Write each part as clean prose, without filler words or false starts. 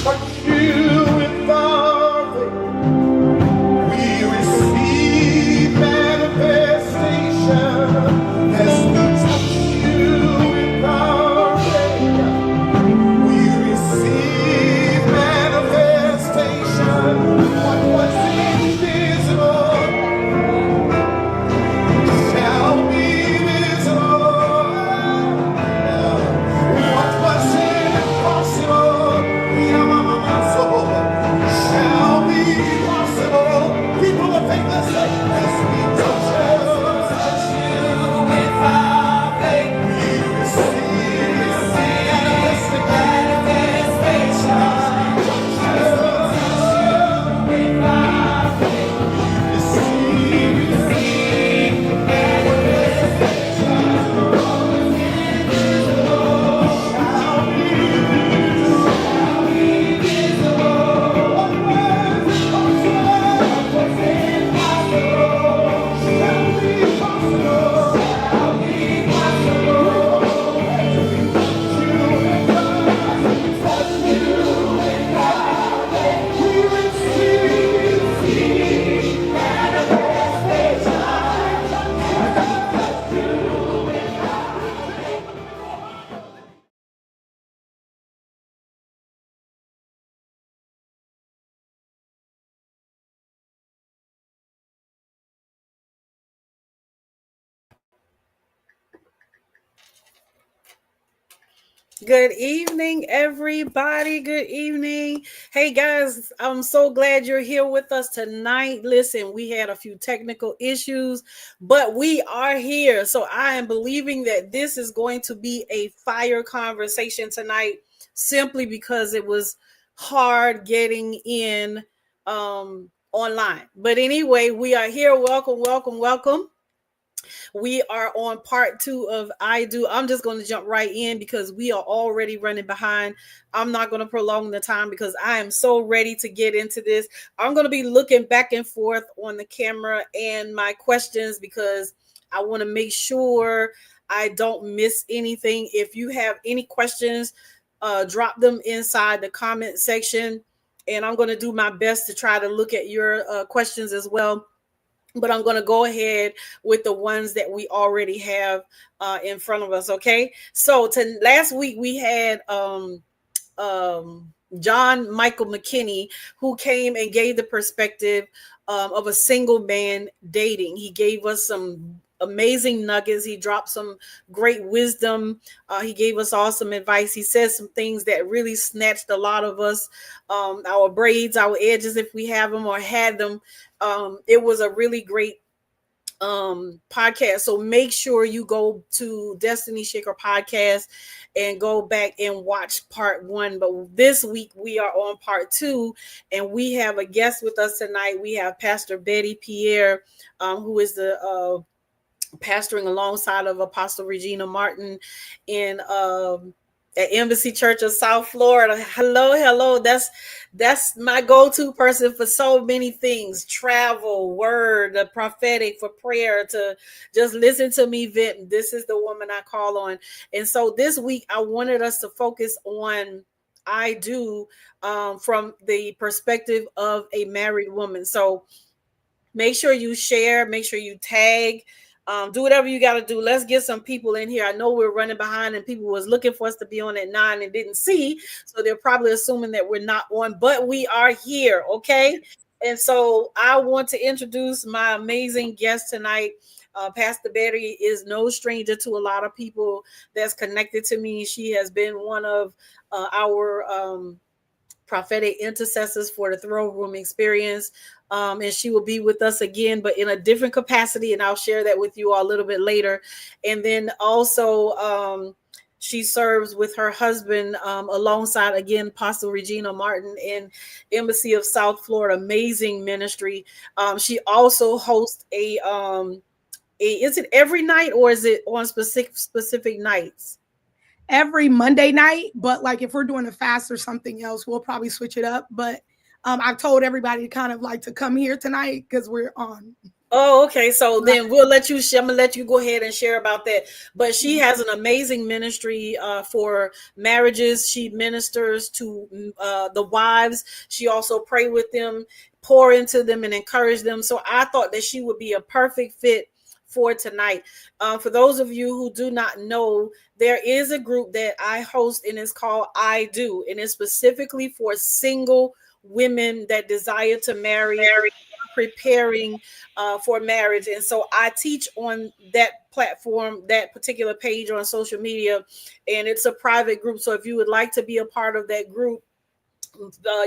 touch you with our faith. We receive manifestation as we touch you with our faith. We receive manifestation. What was invisible shall be visible. What was impossible shall be possible. People of faith, let's say, as we touch you with our faith, we receive manifestation. Good evening, everybody. Good evening. Hey, guys, I'm so glad you're here with us tonight. Listen, we had a few technical issues, but we are here. So I am believing that this is going to be a fire conversation tonight simply because it was hard getting in online. But anyway, we are here. Welcome, welcome, welcome. We are on part 2 of I Do. I'm just going to jump right in because we are already running behind. I'm not going to prolong the time because I am so ready to get into this. I'm going to be looking back and forth on the camera and my questions because I want to make sure I don't miss anything. If you have any questions, drop them inside the comment section. And I'm going to do my best to try to look at your questions as well. But I'm going to go ahead with the ones that we already have in front of us. Okay. So last week we had John Michael McKinney, who came and gave the perspective of a single man dating. He gave us some amazing nuggets. He dropped some great wisdom. He gave us awesome advice. He said some things that really snatched a lot of us, our braids, our edges, if we have them or had them. It was a really great podcast. So make sure you go to Destiny Shaker Podcast and go back and watch part 1. But this week we are on part 2, and we have a guest with us tonight. We have Pastor Betty Pierre, who is the pastoring alongside of Apostle Regina Martin in at Embassy Church of South Florida. Hello. That's my go-to person for so many things: travel, word, the prophetic, for prayer, to just listen to me vent. This is the woman I call on. And so this week I wanted us to focus on I Do from the perspective of a married woman. So make sure you share, make sure you tag, do whatever you got to do. Let's get some people in here. I know we're running behind and people was looking for us to be on at 9 and didn't see. So they're probably assuming that we're not on, but we are here. Okay. And so I want to introduce my amazing guest tonight. Pastor Betty is no stranger to a lot of people that's connected to me. She has been one of our prophetic intercessors for the throne room experience. And she will be with us again, but in a different capacity. And I'll share that with you all a little bit later. And then also she serves with her husband alongside, again, Apostle Regina Martin in Embassy of South Florida. Amazing ministry. She also hosts is it every night or is it on specific nights? Every Monday night, but like if we're doing a fast or something else, we'll probably switch it up. But I've told everybody kind of like to come here tonight because we're on. Oh, okay. So then we'll let you. I'm gonna let you go ahead and share about that. But she has an amazing ministry for marriages. She ministers to the wives. She also pray with them, pour into them, and encourage them. So I thought that she would be a perfect fit for tonight. For those of you who do not know, there is a group that I host, and it's called I Do, and it's specifically for single women that desire to marry, preparing for marriage. And so I teach on that platform, that particular page on social media, and it's a private group. So if you would like to be a part of that group,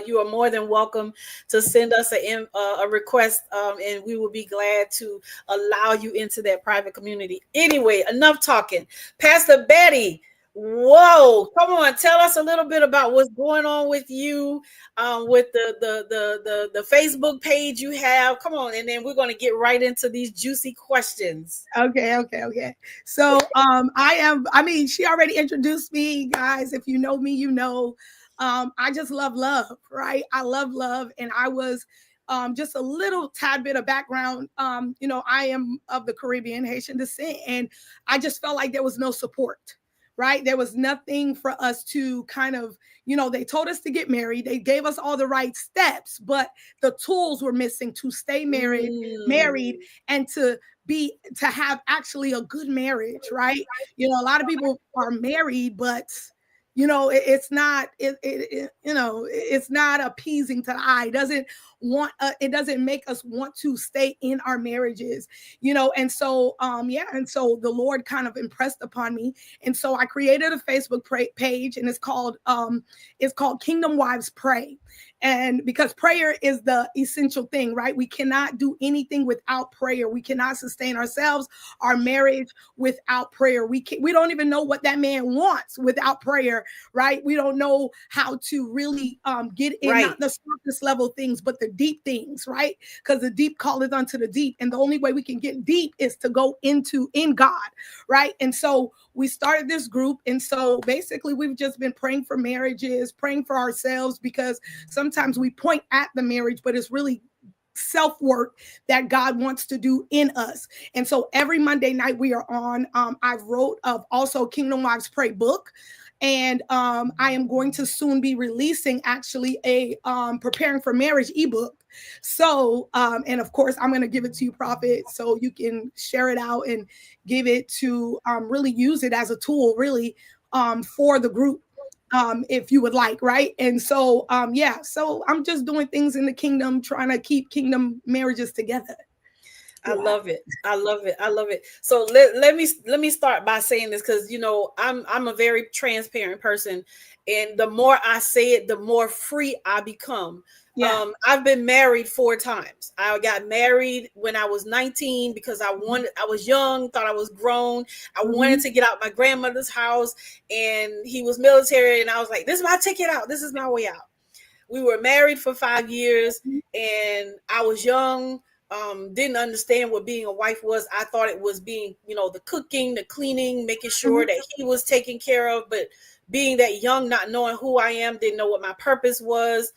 you are more than welcome to send us a request, and we will be glad to allow you into that private community. Anyway, enough talking. Pastor Betty, whoa, come on, tell us a little bit about what's going on with you, with the Facebook page you have. Come on, and then we're going to get right into these juicy questions. Okay. So I mean, she already introduced me, guys. If you know me, you know. I just love love, right? I love love. And I was just a little tad bit of background. I am of the Caribbean, Haitian descent, and I just felt like there was no support, right? There was nothing for us to kind of, they told us to get married. They gave us all the right steps, but the tools were missing to stay married and to have actually a good marriage, right? A lot of people are married, but it's not it's not appeasing to the eye. It doesn't make us want to stay in our marriages, and so and so the Lord kind of impressed upon me, and so I created a Facebook page, and it's called Kingdom Wives Pray. And because prayer is the essential thing, right? We cannot do anything without prayer. We cannot sustain ourselves, our marriage, without prayer. We don't even know what that man wants without prayer, right? We don't know how to really get in, right, not the surface level things, but the deep things, right? Because the deep calleth unto the deep. And the only way we can get deep is to go in God, right? And so we started this group. And so basically we've just been praying for marriages, praying for ourselves, because sometimes we point at the marriage, but it's really self-work that God wants to do in us. And so every Monday night we are on, I wrote also Kingdom Wives Pray book. And I am going to soon be releasing actually a preparing for marriage ebook. So, and of course, I'm going to give it to you, Prophet, so you can share it out and give it to really use it as a tool, really, for the group, if you would like, right? And so, so I'm just doing things in the kingdom, trying to keep kingdom marriages together. I love it. I love it. I love it. So let me start by saying this, because I'm a very transparent person, and the more I say it, the more free I become. Yeah. I've been married 4 times. I got married when I was 19 because I was young, thought I was grown. I wanted to get out my grandmother's house, and he was military, and I was like, this is my ticket out. This is my way out. We were married for 5 years, and I was young. Didn't understand what being a wife was. I thought it was being, the cooking, the cleaning, making sure that he was taken care of. But being that young, not knowing who I am, didn't know what my purpose was.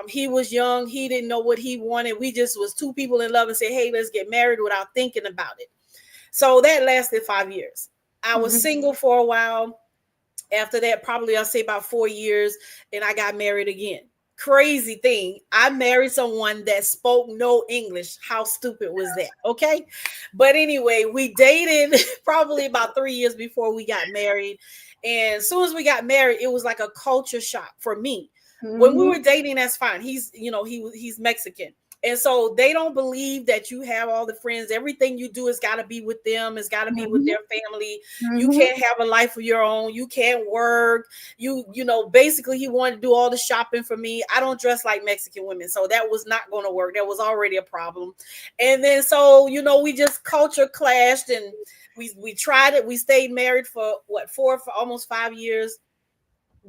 He was young. He didn't know what he wanted. We just was 2 people in love and said, hey, let's get married, without thinking about it. So that lasted 5 years. I was single for a while. After that, probably I'll say about 4 years, and I got married again. Crazy thing, I married someone that spoke no English. How stupid was that? Okay, but anyway, we dated probably about 3 years before we got married, and as soon as we got married, it was like a culture shock for me. When we were dating, that's fine. He's he's Mexican, and so they don't believe that you have all the friends. Everything you do has got to be with them. It's got to be with their family. You can't have a life of your own. You can't work. Basically, he wanted to do all the shopping for me. I don't dress like Mexican women, so that was not going to work. That was already a problem. And then so we just culture clashed, and we tried it. We stayed married for for almost 5 years.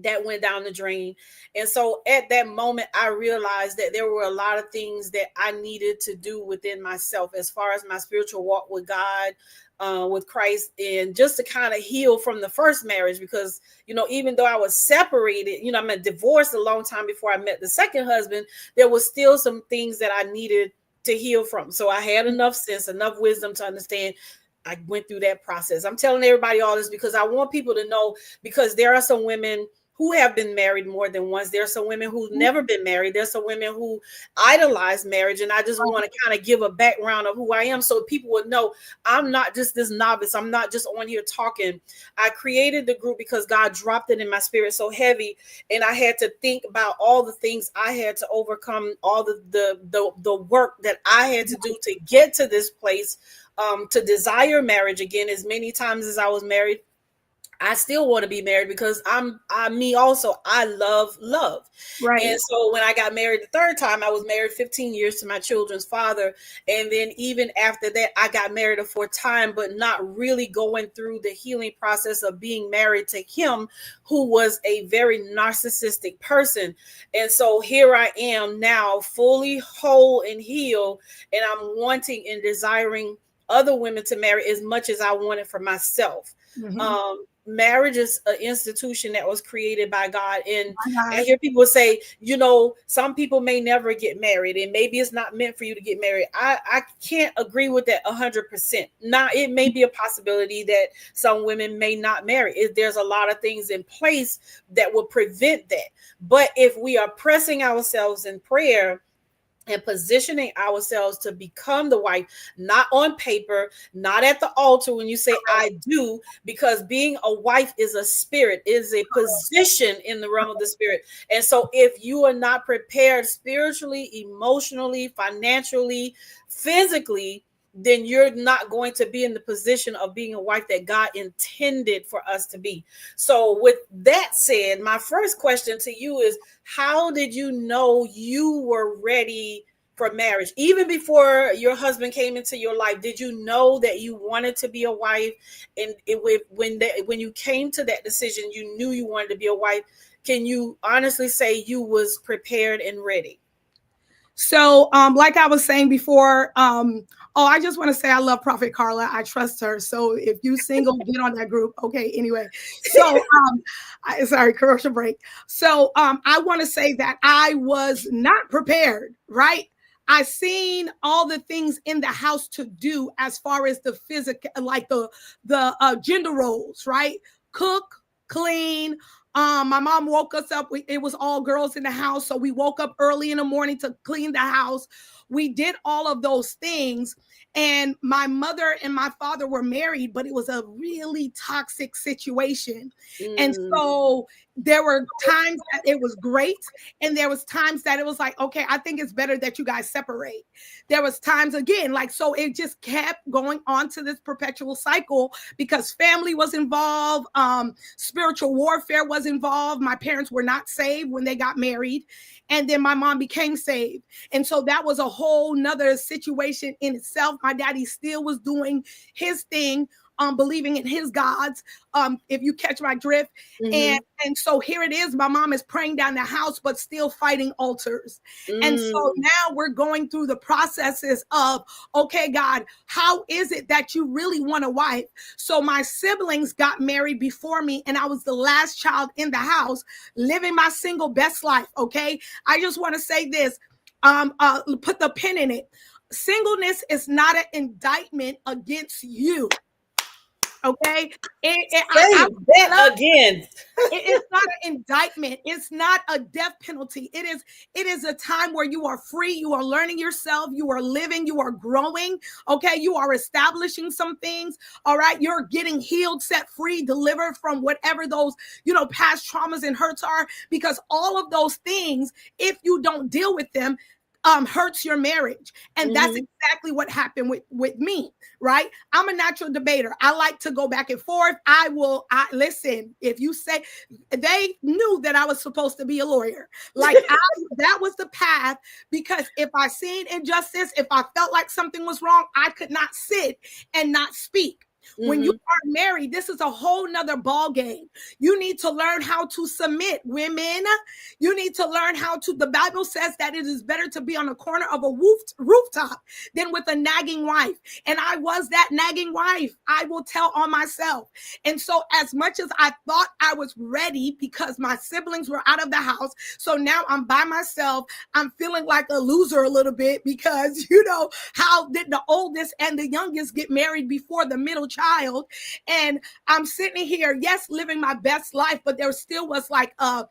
That went down the drain. And so at that moment, I realized that there were a lot of things that I needed to do within myself as far as my spiritual walk with God, with Christ, and just to kind of heal from the first marriage, because, even though I was separated, I'm divorced a long time before I met the second husband, there was still some things that I needed to heal from. So I had enough sense, enough wisdom to understand. I went through that process. I'm telling everybody all this because I want people to know, because there are some women who have been married more than once. There are some women who've never been married. There's some women who idolize marriage. And I just want to kind of give a background of who I am so people would know I'm not just this novice. I'm not just on here talking. I created the group because God dropped it in my spirit so heavy. And I had to think about all the things I had to overcome, all the work that I had to do to get to this place, to desire marriage again. As many times as I was married, I still want to be married because I'm me also. I love love. Right. And so when I got married the third time, I was married 15 years to my children's father. And then even after that, I got married a fourth time, but not really going through the healing process of being married to him, who was a very narcissistic person. And so here I am now, fully whole and healed, and I'm wanting and desiring other women to marry as much as I wanted for myself. Marriage is an institution that was created by God. And I hear people say, some people may never get married and maybe it's not meant for you to get married. I can't agree with that 100%. Now, it may be a possibility that some women may not marry. There's a lot of things in place that will prevent that. But if we are pressing ourselves in prayer and positioning ourselves to become the wife, not on paper, not at the altar when you say I do, because being a wife is a spirit, is a position in the realm of the spirit. And so if you are not prepared spiritually, emotionally, financially, physically, then you're not going to be in the position of being a wife that God intended for us to be. So with that said, my first question to you is, how did you know you were ready for marriage? Even before your husband came into your life, did you know that you wanted to be a wife? And when you came to that decision, you knew you wanted to be a wife. Can you honestly say you was prepared and ready? So, like I was saying before, I just want to say I love Prophet Carla. I trust her. So if you single, get on that group. Okay. Anyway, so sorry, commercial break. So I want to say that I was not prepared, right? I seen all the things in the house to do as far as the physical, like the gender roles, right? Cook, clean. My mom woke us up. It was all girls in the house. So we woke up early in the morning to clean the house. We did all of those things. And my mother and my father were married, but it was a really toxic situation. And so there were times that it was great. And there was times that it was like, okay, I think it's better that you guys separate. There was times again, like, so it just kept going on to this perpetual cycle because family was involved. Spiritual warfare was involved. My parents were not saved when they got married. And then my mom became saved. And so that was a whole nother situation in itself. My daddy still was doing his thing, believing in his gods, if you catch my drift. And so here it is. My mom is praying down the house, but still fighting altars. And so now we're going through the processes of, okay, God, how is it that you really want a wife? So my siblings got married before me, and I was the last child in the house, living my single best life. Okay. I just want to say this, put the pin in it. Singleness is not an indictment against you. Okay. Again. It's not an indictment. It's not a death penalty. It is a time where you are free. You are learning yourself. You are living. You are growing. Okay. You are establishing some things. All right. You're getting healed, set free, delivered from whatever those, past traumas and hurts are, because all of those things, if you don't deal with them, hurts your marriage. And that's exactly what happened with me, right? I'm a natural debater. I like to go back and forth. Listen, if you say, they knew that I was supposed to be a lawyer. Like that was the path, because if I seen injustice, if I felt like something was wrong, I could not sit and not speak. When you Mhm. are married, this is a whole nother ball game. You need to learn how to submit, women. You need to learn how to, the Bible says that it is better to be on the corner of a rooftop than with a nagging wife. And I was that nagging wife. I will tell on myself. And so as much as I thought I was ready because my siblings were out of the house, so now I'm by myself, I'm feeling like a loser a little bit because, how did the oldest and the youngest get married before the middle child? And I'm sitting here, yes, living my best life, but there still was like a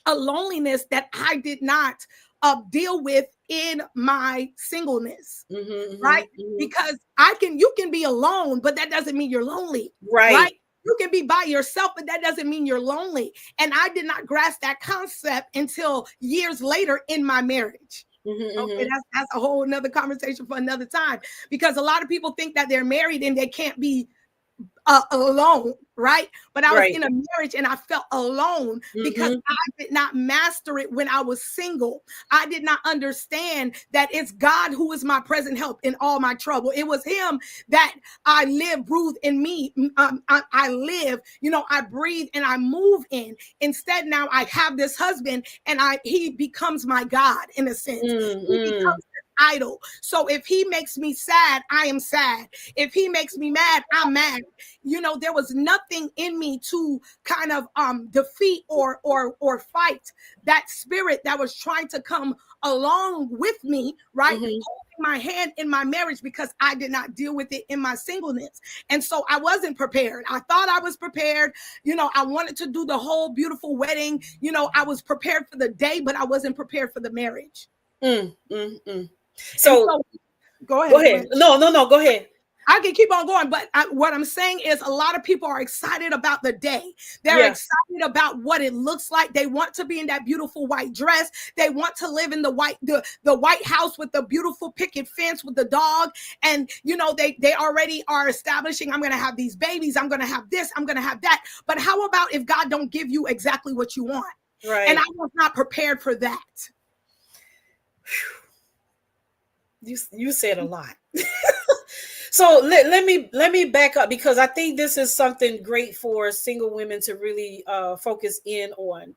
loneliness that I did not deal with in my singleness, Mhm. right? Mhm. Mhm. Because you can be alone, but that doesn't mean you're lonely, right? Right. You can be by yourself, but that doesn't mean you're lonely. And I did not grasp that concept until years later in my marriage. Mhm. Okay, Mhm. that's a whole another conversation for another time, because a lot of people think that they're married and they can't be alone, right? But I was Right. in a marriage and I felt alone because Mhm. I did not master it when I was single. I did not understand that it's God who is my present help in all my trouble. It was Him that I live, breathe in me. I live, I breathe and I move in. Instead, now I have this husband and he becomes my God in a sense. Mm, He mm. becomes idol. So if he makes me sad, I am sad. If he makes me mad, I'm mad. There was nothing in me to kind of defeat or fight that spirit that was trying to come along with me, right? Mhm. Holding my hand in my marriage, because I did not deal with it in my singleness. And so I wasn't prepared. I thought I was prepared. I wanted to do the whole beautiful wedding. I was prepared for the day, but I wasn't prepared for the marriage. Mm, mm, mm. And So so go go ahead, go ahead. ahead. No, no, no. Go ahead. I can keep on going, but what I'm saying is a lot of people are excited about the day. They're Yeah. excited about what it looks like. They want to be in that beautiful white dress. They want to live in the White House with the beautiful picket fence with the dog. And they already are establishing, I'm going to have these babies. I'm going to have this. I'm going to have that. But how about if God don't give you exactly what you want? And I Right. was not prepared for that. You said a lot. So let me back up, because I think this is something great for single women to really focus in on.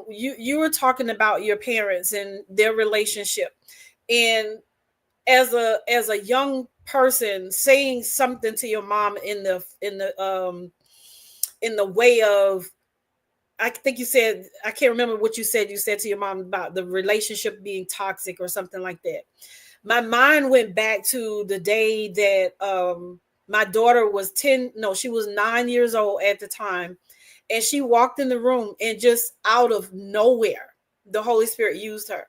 You were talking about your parents and their relationship, and as a young person saying something to your mom in the way of, I think you said, I can't remember what you said. You said to your mom about the relationship being toxic or something like that. My mind went back to the day that my daughter was 10, no, she was 9 years old at the time. And she walked in the room, and just out of nowhere, the Holy Spirit used her.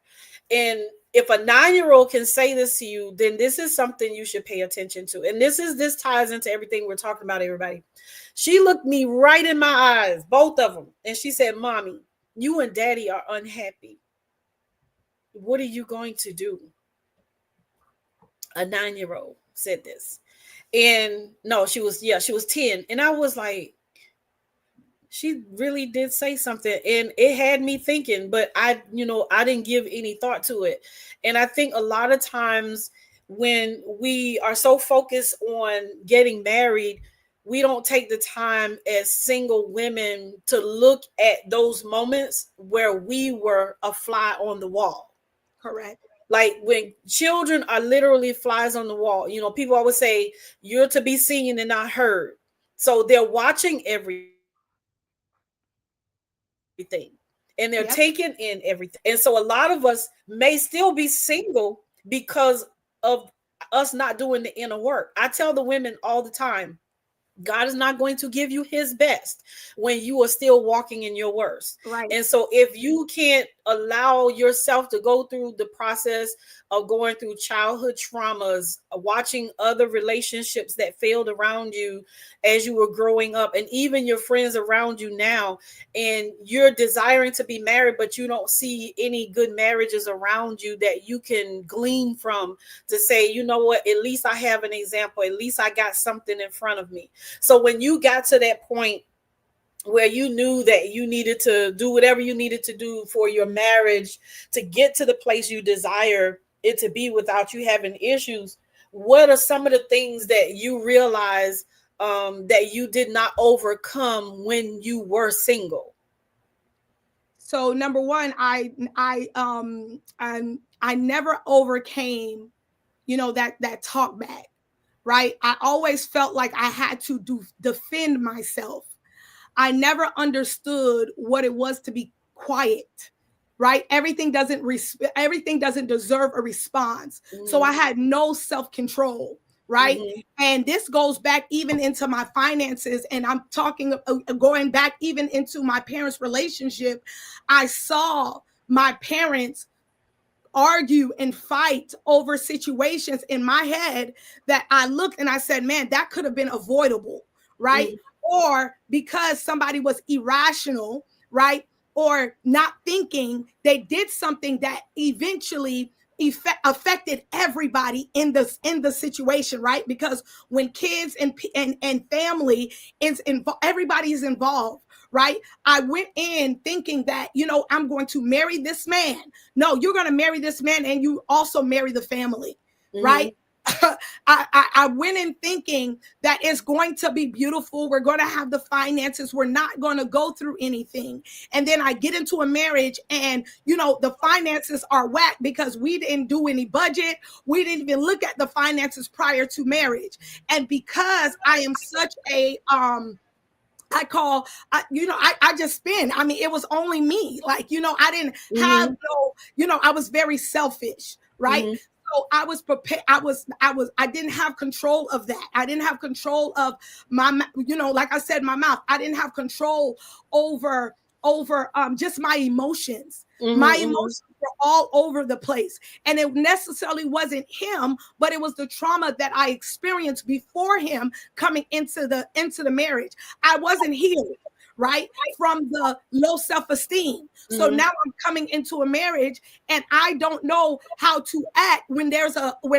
And if a 9-year-old can say this to you, then this is something you should pay attention to. And this ties into everything we're talking about, everybody. She looked me right in my eyes, both of them, and she said, "Mommy, you and Daddy are unhappy. What are you going to do?" A 9-year-old said this. And no, she was 10. And I was like, she really did say something, and it had me thinking, but I didn't give any thought to it. And I think a lot of times when we are so focused on getting married, we don't take the time as single women to look at those moments where we were a fly on the wall. Correct. Like when children are literally flies on the wall, people always say you're to be seen and not heard. So they're watching everything and they're taking in everything. And so a Yep. lot of us may still be single because of us not doing the inner work. I tell the women all the time, God is not going to give you his best when you are still walking in your worst. And Right. so if you can't allow yourself to go through the process of going through childhood traumas, watching other relationships that failed around you as you were growing up, and even your friends around you now, and you're desiring to be married, but you don't see any good marriages around you that you can glean from to say, you know what, at least I have an example, at least I got something in front of me. So when you got to that point where you knew that you needed to do whatever you needed to do for your marriage to get to the place you desire it to be without you having issues, what are some of the things that you realize that you did not overcome when you were single? So number one, I never overcame, that talk back, right? I always felt like I had to defend myself. I never understood what it was to be quiet, right? Everything doesn't deserve a response. So I had no self-control, right? Mm-hmm. And this goes back even into my finances, and I'm talking going back even into my parents' relationship. I saw my parents argue and fight over situations in my head that I looked and I said, man, that could have been avoidable, right? Or because somebody was irrational, right? Or not thinking, they did something that eventually affected everybody in the situation, right? Because when kids and family is involved, everybody is involved, right? I went in thinking that, I'm going to marry this man. No, you're going to marry this man and you also marry the family, right? I went in thinking that it's going to be beautiful. We're going to have the finances. We're not going to go through anything. And then I get into a marriage and, the finances are whack because we didn't do any budget. We didn't even look at the finances prior to marriage. And because I am such a, I just spend. I mean, it was only me. Like, I didn't have I was very selfish, right? So I was prepared. I didn't have control of that. I didn't have control of my, like I said, my mouth. I didn't have control over just my emotions. My emotions were all over the place. And it necessarily wasn't him, but it was the trauma that I experienced before him coming into the marriage. I wasn't healed, right? From the low self-esteem. So now I'm coming into a marriage and I don't know how to act when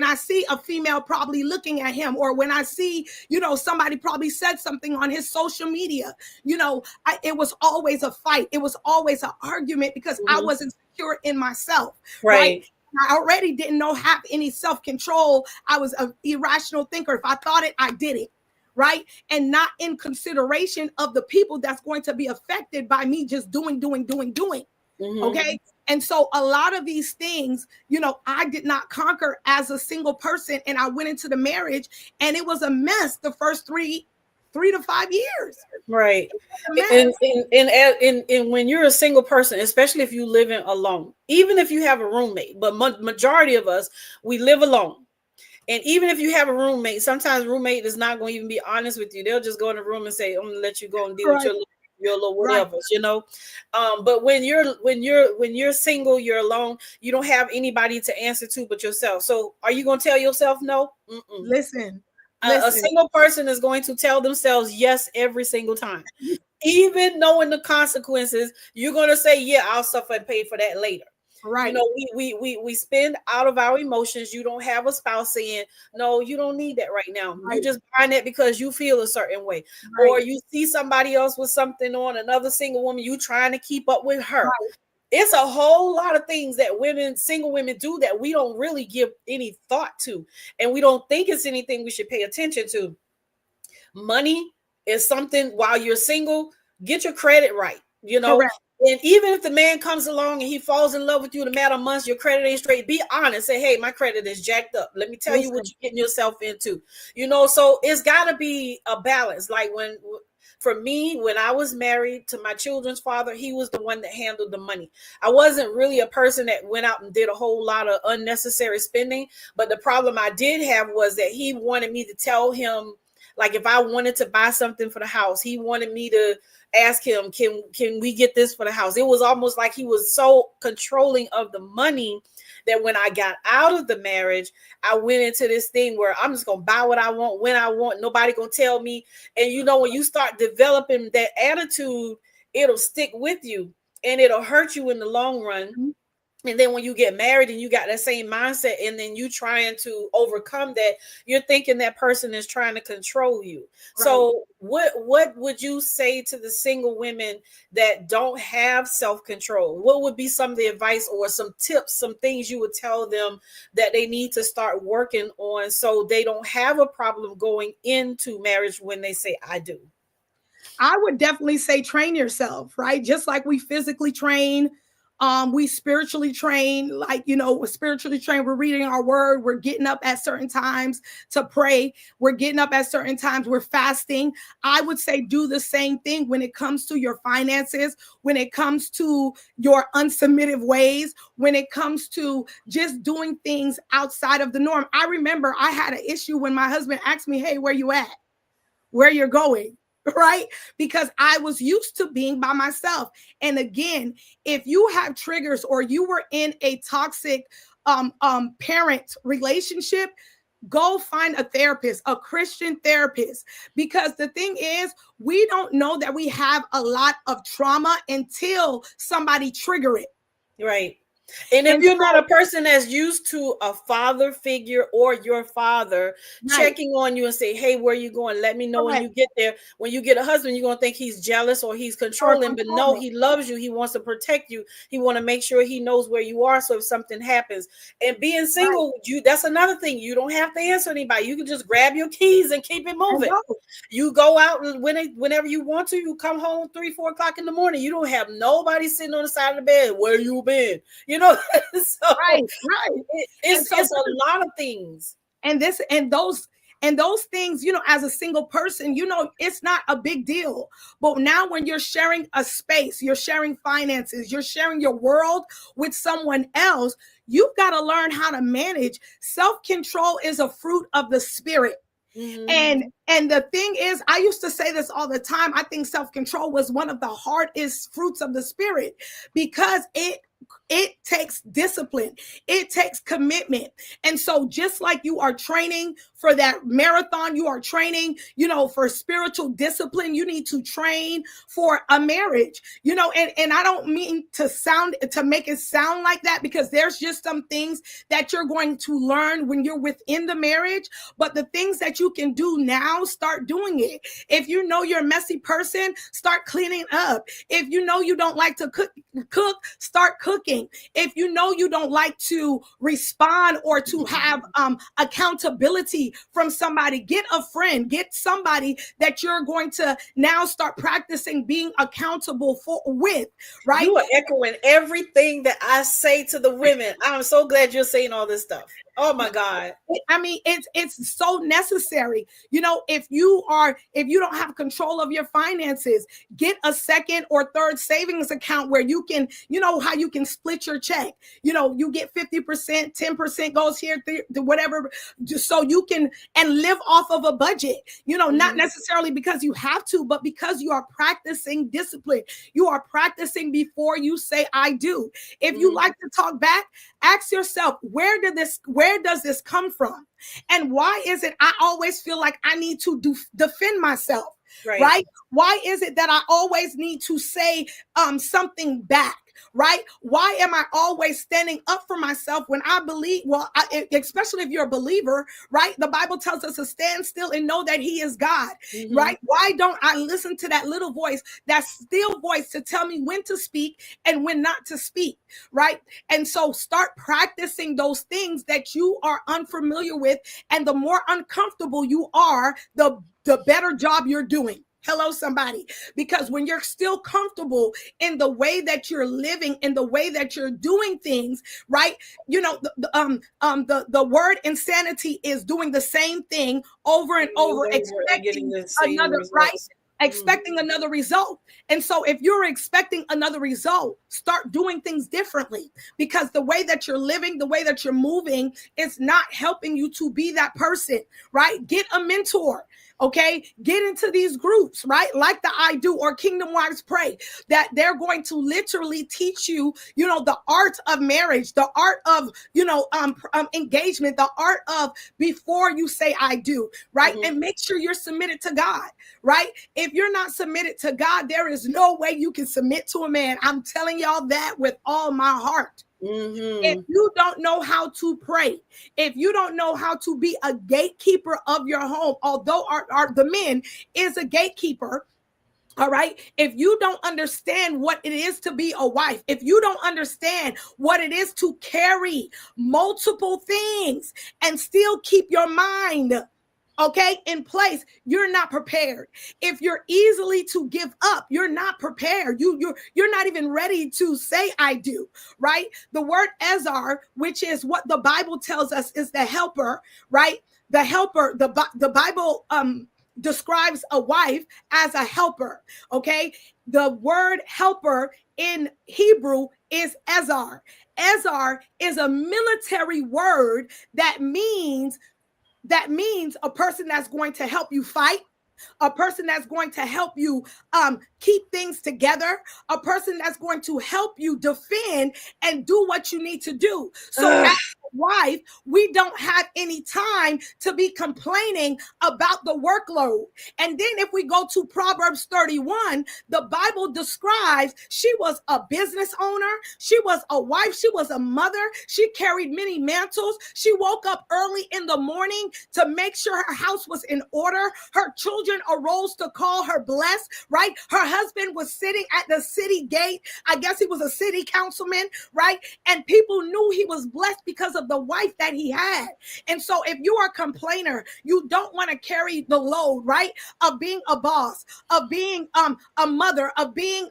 I see a female probably looking at him, or when I see, somebody probably said something on his social media. It was always a fight. It was always an argument because I wasn't secure in myself, right? I already didn't have any self-control. I was an irrational thinker. If I thought it, I did it. Right? And not in consideration of the people that's going to be affected by me just doing. Okay. And so a lot of these things, I did not conquer as a single person. And I went into the marriage and it was a mess the first 3 to 5 years. Right. And when you're a single person, especially if you live in alone, even if you have a roommate, but majority of us, we live alone. And even if you have a roommate, sometimes roommate is not going to even be honest with you. They'll just go in the room and say, I'm going to let you go and deal with your little whatever, But when you're single, you're alone, you don't have anybody to answer to but yourself. So are you going to tell yourself no? Listen. A single person is going to tell themselves yes every single time. Even knowing the consequences, you're going to say, yeah, I'll suffer and pay for that later. Right. We spend out of our emotions. You don't have a spouse saying, no, you don't need that right now. Right. You just buying it because you feel a certain way. Right. Or you see somebody else with something on, another single woman, you trying to keep up with her. Right. It's a whole lot of things that single women do that we don't really give any thought to. And we don't think it's anything we should pay attention to. Money is something while you're single, get your credit right. Correct. And even if the man comes along and he falls in love with you in a matter of months, your credit ain't straight, be honest. Say, hey, my credit is jacked up. Let me tell you what you're getting yourself into. So it's got to be a balance. Like for me, when I was married to my children's father, he was the one that handled the money. I wasn't really a person that went out and did a whole lot of unnecessary spending. But the problem I did have was that he wanted me to tell him, like if I wanted to buy something for the house, he wanted me to ask him, can we get this for the house? It was almost like he was so controlling of the money that when I got out of the marriage, I went into this thing where I'm just going to buy what I want, when I want. Nobody going to tell me. And when you start developing that attitude, it'll stick with you and it'll hurt you in the long run. And then when you get married and you got that same mindset, and then you trying to overcome that, you're thinking that person is trying to control you. Right. So what would you say to the single women that don't have self-control? What would be some of the advice or some tips, some things you would tell them that they need to start working on so they don't have a problem going into marriage when they say I do? I would definitely say train yourself, right? Just like we physically train, we spiritually train, like, we're spiritually trained. We're reading our word. We're getting up at certain times to pray. We're getting up at certain times. We're fasting. I would say do the same thing when it comes to your finances, when it comes to your unsubmissive ways, when it comes to just doing things outside of the norm. I remember I had an issue when my husband asked me, hey, where you at? Where you're going? Right? Because I was used to being by myself. And again, if you have triggers or you were in a toxic parent relationship, go find a therapist, a Christian therapist, because the thing is, we don't know that we have a lot of trauma until somebody trigger it. Right. And if you're not a person that's used to a father figure or your father checking on you and say, hey, where you going? Let me know when you get there. When you get a husband, you're going to think he's jealous or he's controlling, but no, he loves you. He wants to protect you. He want to make sure he knows where you are. So if something happens, and being single, that's another thing. You don't have to answer anybody. You can just grab your keys and keep it moving. You go out whenever you want to. You come home 3-4 o'clock in the morning. You don't have nobody sitting on the side of the bed. Where you been? So it's a lot of things. And those things, as a single person, it's not a big deal. But now when you're sharing a space, you're sharing finances, you're sharing your world with someone else, you've got to learn how to manage. Self-control is a fruit of the spirit. Mm-hmm. And the thing is, I used to say this all the time. I think self-control was one of the hardest fruits of the spirit, because it takes discipline. It takes commitment. And so just like you are training for that marathon, you are training, for spiritual discipline, you need to train for a marriage, and I don't mean to make it sound like that, because there's just some things that you're going to learn when you're within the marriage, but the things that you can do now, start doing it. If you know you're a messy person, start cleaning up. If you know you don't like to cook, start cooking. If you know you don't like to respond or to have accountability from somebody, get a friend, get somebody that you're going to now start practicing being accountable with, right? You are echoing everything that I say to the women. I'm so glad you're saying all this stuff. Oh my God. I mean, it's so necessary. If you don't have control of your finances, get a second or third savings account where you can, how you can split your check. You get 50%, 10% goes here, whatever, just so you can, and live off of a budget, not necessarily because you have to, but because you are practicing discipline. You are practicing before you say, I do. If you like to talk back, ask yourself, where does this come from? And why is it I always feel like I need to defend myself? Right? Why is it that I always need to say something back? Right? Why am I always standing up for myself when I believe? Well, especially if you're a believer, right? The Bible tells us to stand still and know that He is God, right? Why don't I listen to that little voice, that still voice, to tell me when to speak and when not to speak, right? And so start practicing those things that you are unfamiliar with, and the more uncomfortable you are, the better job you're doing. Hello, somebody. Because when you're still comfortable in the way that you're living, in the way that you're doing things, right? The word insanity is doing the same thing over and over, expecting another, right? Expecting another result. And so if you're expecting another result, start doing things differently, because the way that you're living, the way that you're moving is not helping you to be that person, right? Get a mentor. Okay, get into these groups, right? Like the I Do or Kingdom Wives Pray, that they're going to literally teach you, the art of marriage, the art of, engagement, the art of before you say I do, right? And make sure you're submitted to God, right? If you're not submitted to God, there is no way you can submit to a man. I'm telling y'all that with all my heart. If you don't know how to pray, if you don't know how to be a gatekeeper of your home, although the men is a gatekeeper, all right. If you don't understand what it is to be a wife, if you don't understand what it is to carry multiple things and still keep your mind, okay, in place, you're not prepared. If you're easily to give up, you're not prepared. You're not even ready to say I do, right? The word Ezar, which is what the Bible tells us is the helper, right? The helper, the Bible describes a wife as a helper, okay? The word helper in Hebrew is Ezar. Ezar is a military word that means a person that's going to help you fight, a person that's going to help you keep things together, a person that's going to help you defend and do what you need to do. So as a wife, we don't have any time to be complaining about the workload. And then if we go to Proverbs 31, the Bible describes she was a business owner, she was a wife, she was a mother, she carried many mantles, she woke up early in the morning to make sure her house was in order, her children arose to call her blessed, right? Her husband was sitting at the city gate. I guess he was a city councilman, right? And people knew he was blessed because of the wife that he had. And so if you are a complainer, you don't want to carry the load, right? Of being a boss, of being a mother, of being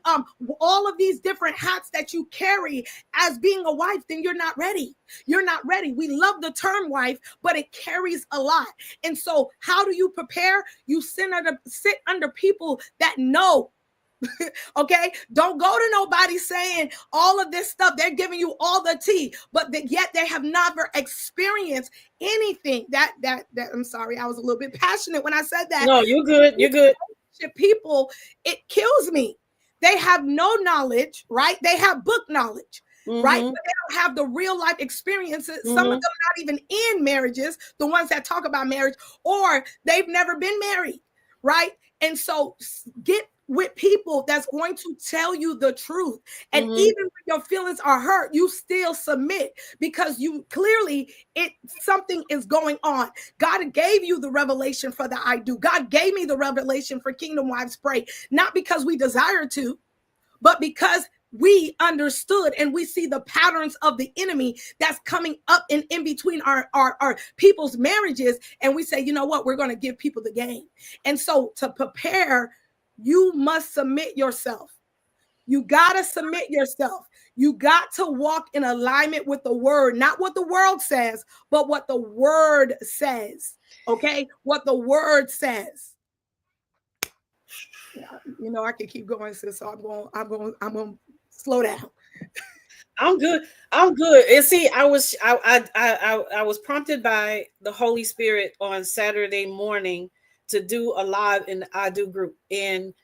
all of these different hats that you carry as being a wife, then you're not ready. You're not ready. We love the term wife, but it carries a lot. And so how do you prepare? You sit under people that know. Okay, don't go to nobody saying all of this stuff. They're giving you all the tea, but yet they have never experienced anything. That I'm sorry, I was a little bit passionate when I said that. No, you're good. You're good. People, it kills me. They have no knowledge, right? They have book knowledge. Right? But they don't have the real life experiences. Some of them not even in marriages, the ones that talk about marriage, or they've never been married, right? And so get with people that's going to tell you the truth. And even when your feelings are hurt, you still submit because you clearly something is going on. God gave you the revelation for the I do. God gave me the revelation for Kingdom Wives Pray, not because we desire to, but because we understood and we see the patterns of the enemy that's coming up in between our people's marriages. And we say, you know what, we're going to give people the game. And so to prepare, you must submit yourself. You got to submit yourself. You got to walk in alignment with the word, not what the world says, but what the word says. Okay. What the word says. You know, I can keep going, sis. So I'm going to slow down. I'm good. And see, I was prompted by the Holy Spirit on Saturday morning to do a live in the I Do group. And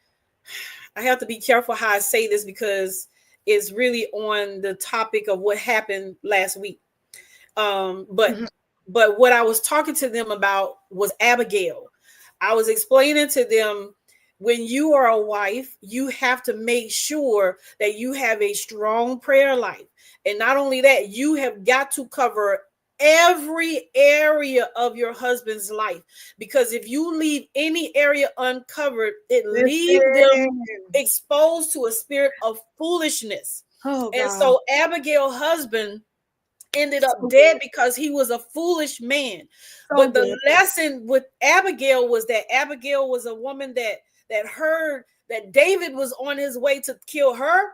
I have to be careful how I say this because it's really on the topic of what happened last week. But what I was talking to them about was Abigail. I was explaining to them, when you are a wife, you have to make sure that you have a strong prayer life. And not only that, you have got to cover every area of your husband's life. Because if you leave any area uncovered, it leaves them exposed to a spirit of foolishness. And so Abigail's husband ended up dead because he was a foolish man. But the lesson with Abigail was that Abigail was a woman that heard that David was on his way to kill her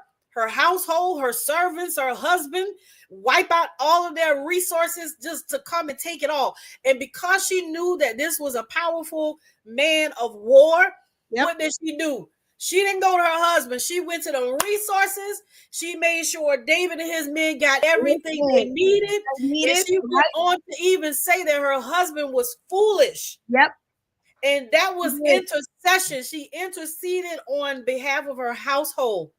household, her servants, her husband, wipe out all of their resources just to come and take it all. And because she knew that this was a powerful man of war, what did she do? She didn't go to her husband. She went to the resources. She made sure David and his men got everything they needed. And she went on to even say that her husband was foolish. And that was intercession. She interceded on behalf of her household.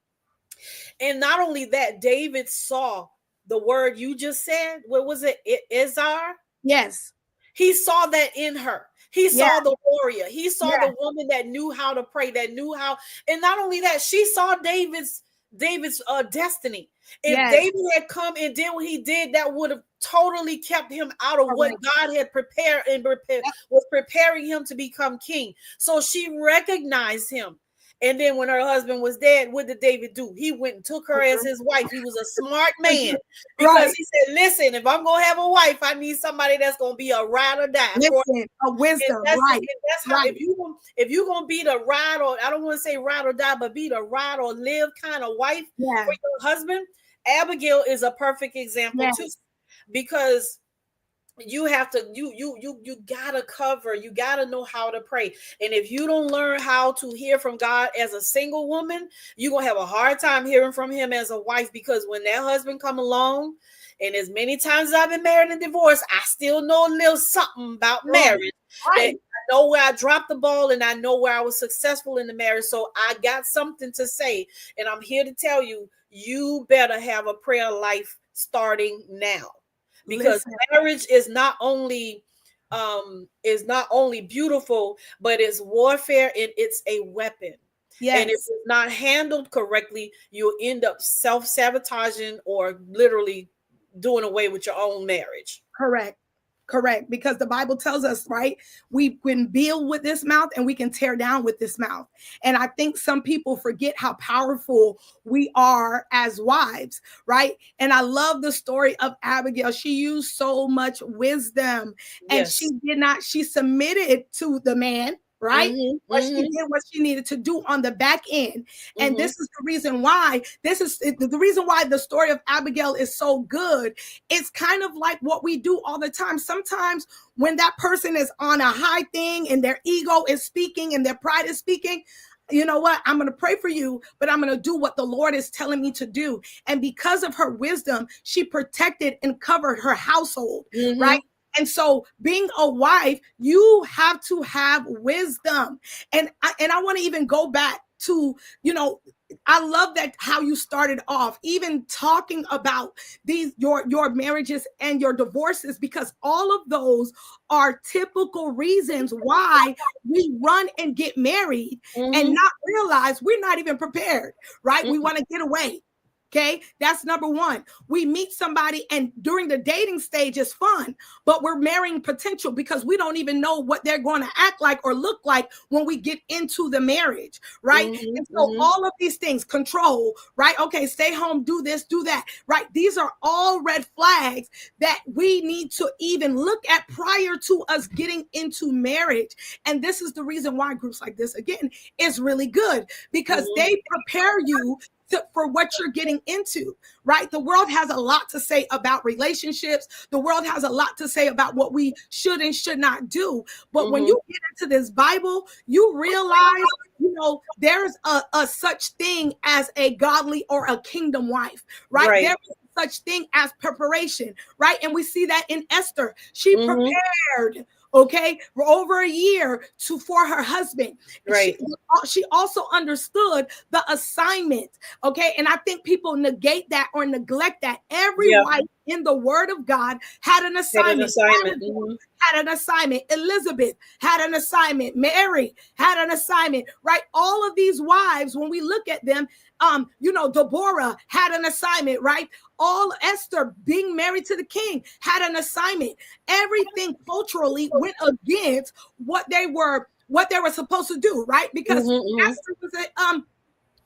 And not only that, David saw the word you just said. What was it? Izar? Yes. He saw that in her. He saw the warrior. He saw the woman that knew how to pray, that knew how. And not only that, she saw David's David's destiny. If Yes. David had come and did what he did, that would have totally kept him out of what God had prepared and was preparing him to become king. So she recognized him. And then when her husband was dead, what did David do? He went and took her as his wife. He was a smart man because he said, listen, if I'm going to have a wife, I need somebody that's going to be a ride or die. Listen, a wisdom, and that's how, if you're going to be the ride, or I don't want to say ride or die, but be the ride or live kind of wife for your husband, Abigail is a perfect example too, because you have to you gotta cover, you gotta know how to pray. And if you don't learn how to hear from God as a single woman, you're gonna have a hard time hearing from him as a wife, because when that husband come along, and as many times as I've been married and divorced, I still know a little something about marriage. I know where I dropped the ball, and I know where I was successful in the marriage. So I got something to say, and I'm here to tell you, you better have a prayer life starting now. Because marriage is not only beautiful, but it's warfare, and it's a weapon. And if it's not handled correctly, you'll end up self-sabotaging or literally doing away with your own marriage. Correct. Because the Bible tells us, right, we can build with this mouth and we can tear down with this mouth. And I think some people forget how powerful we are as wives, right? And I love the story of Abigail. She used so much wisdom, and she submitted to the man, right? But she did what she needed to do on the back end. And this is the reason why the story of Abigail is so good. It's kind of like what we do all the time. Sometimes when that person is on a high thing and their ego is speaking and their pride is speaking, you know what? I'm going to pray for you, but I'm going to do what the Lord is telling me to do. And because of her wisdom, she protected and covered her household, right? And so being a wife, you have to have wisdom. And I want to even go back to, I love that how you started off, even talking about your marriages and your divorces, because all of those are typical reasons why we run and get married and not realize we're not even prepared, right? We want to get away. Okay, that's number one. We meet somebody, and during the dating stage is fun, but we're marrying potential because we don't even know what they're going to act like or look like when we get into the marriage, right? And so all of these things, control, right? Okay, stay home, do this, do that, right? These are all red flags that we need to even look at prior to us getting into marriage. And this is the reason why groups like this, again, is really good, because they prepare you for what you're getting into, right? The world has a lot to say about relationships. The world has a lot to say about what we should and should not do. But when you get into this Bible, you realize, there's a such thing as a godly or a kingdom wife, right? There is such thing as preparation, right? And we see that in Esther. She prepared, okay, for over a year for her husband. Right. She also understood the assignment, okay? And I think people negate that or neglect that. Every wife in the Word of God had an assignment. Had an assignment. Elizabeth had an assignment. Mary had an assignment, right? All of these wives, when we look at them, Deborah had an assignment, right? All Esther being married to the king had an assignment. Everything culturally went against what they were supposed to do, right? Because Esther was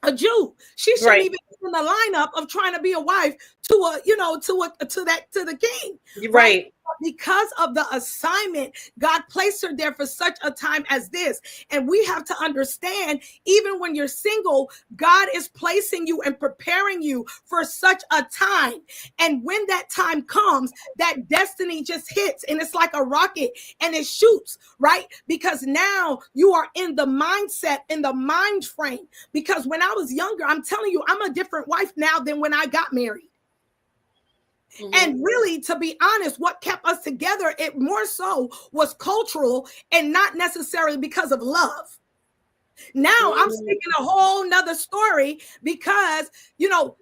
a Jew. She shouldn't even be in the lineup of trying to be a wife to the king. Right. Because of the assignment, God placed her there for such a time as this. And we have to understand, even when you're single, God is placing you and preparing you for such a time. And when that time comes, that destiny just hits, and it's like a rocket and it shoots, right? Because now you are in the mindset, in the mind frame. Because when I was younger, I'm telling you, I'm a different wife now than when I got married. And really, to be honest, what kept us together, it more so was cultural and not necessarily because of love. Now I'm speaking a whole nother story because, no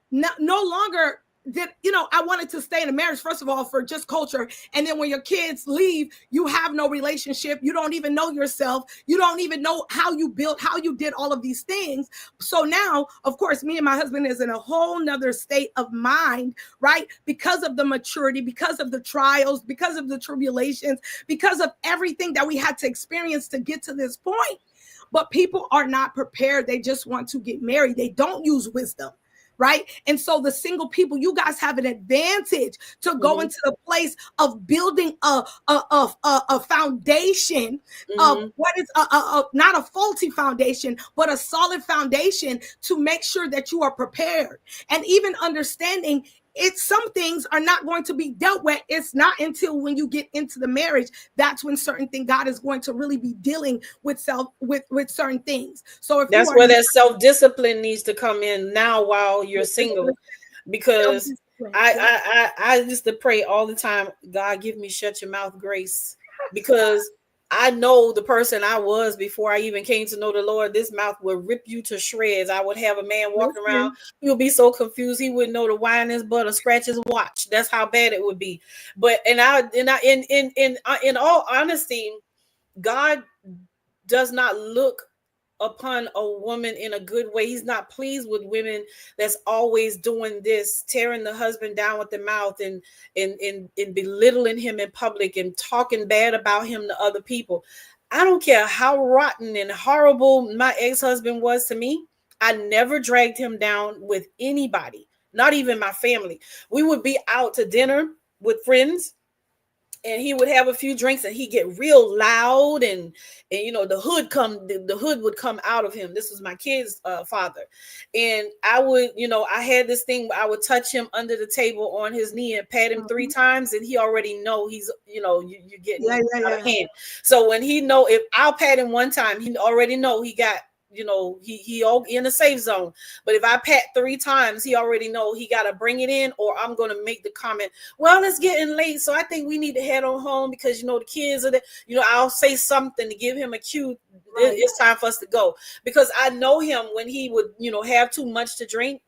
longer I wanted to stay in a marriage, first of all, for just culture. And then when your kids leave, you have no relationship. You don't even know yourself. You don't even know how you built, how you did all of these things. So now, of course, me and my husband is in a whole nother state of mind, right? Because of the maturity, because of the trials, because of the tribulations, because of everything that we had to experience to get to this point. But people are not prepared. They just want to get married. They don't use wisdom. Right. And so the single people, you guys have an advantage to go into the place of building a foundation of what is not a faulty foundation, but a solid foundation to make sure that you are prepared, and even understanding some things are not going to be dealt with. It's not until when you get into the marriage, that's when certain things God is going to really be dealing with certain things. So if that's where that self-discipline needs to come in now while you're single, because I used to pray all the time, God, give me shut your mouth grace, because I know the person I was before I even came to know the Lord. This mouth would rip you to shreds. I would have a man walking around. He would be so confused. He wouldn't know to wind his butt or scratch his watch. That's how bad it would be. But in all honesty, God does not look upon a woman in a good way. He's not pleased with women that's always doing this, tearing the husband down with the mouth and belittling him in public and talking bad about him to other people. I don't care how rotten and horrible my ex-husband was to me. I never dragged him down with anybody, not even my family. We would be out to dinner with friends, and he would have a few drinks and he'd get real loud, and the hood would come out of him. This was my kid's father. And I would, I had this thing where I would touch him under the table on his knee and pat him 3 times, and he already know he's, you're getting out of hand. So when he know, if I'll pat him 1 time, he already know he got, he in a safe zone. But if I pat 3 times, he already know he got to bring it in, or I'm going to make the comment, well, it's getting late, so I think we need to head on home because, the kids are there. I'll say something to give him a cue. Right. It's time for us to go, because I know him when he would, have too much to drink.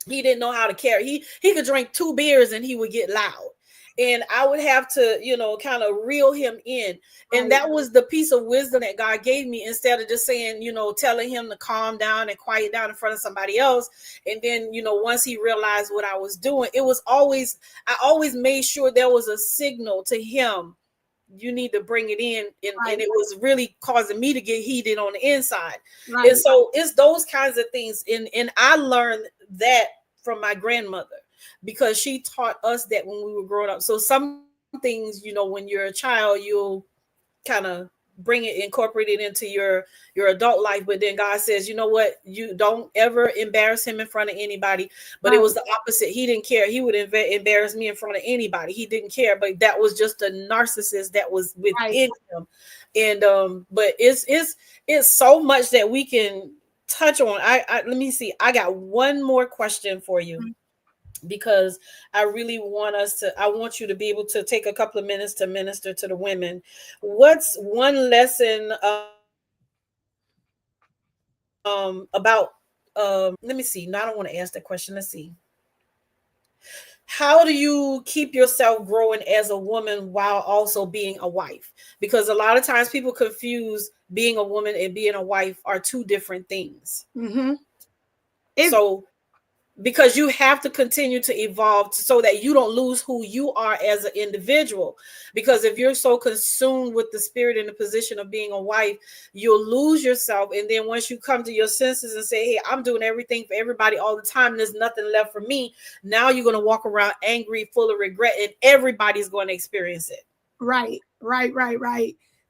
He didn't know how to carry. He could drink 2 beers and he would get loud. And I would have to, kind of reel him in. And that was the piece of wisdom that God gave me, instead of just saying, telling him to calm down and quiet down in front of somebody else. And then, once he realized what I was doing, I always made sure there was a signal to him. You need to bring it in. And it was really causing me to get heated on the inside. Right. And so it's those kinds of things. And I learned that from my grandmother, because she taught us that when we were growing up. So some things, when you're a child, you'll kind of incorporate it into your adult life. But then God says, you know what? You don't ever embarrass him in front of anybody. But it was the opposite. He didn't care. He would embarrass me in front of anybody. He didn't care. But that was just a narcissist that was within him. And but it's so much that we can touch on. Let me see. I got one more question for you. Because I really I want you to be able to take a couple of minutes to minister to the women. What's one lesson about, let me see. No, I don't want to ask that question. Let's see. How do you keep yourself growing as a woman while also being a wife? Because a lot of times people confuse being a woman and being a wife are 2 different things. Because you have to continue to evolve so that you don't lose who you are as an individual. Because if you're so consumed with the spirit and the position of being a wife, you'll lose yourself. And then once you come to your senses and say, hey, I'm doing everything for everybody all the time, and there's nothing left for me. Now you're going to walk around angry, full of regret, and everybody's going to experience it. Right.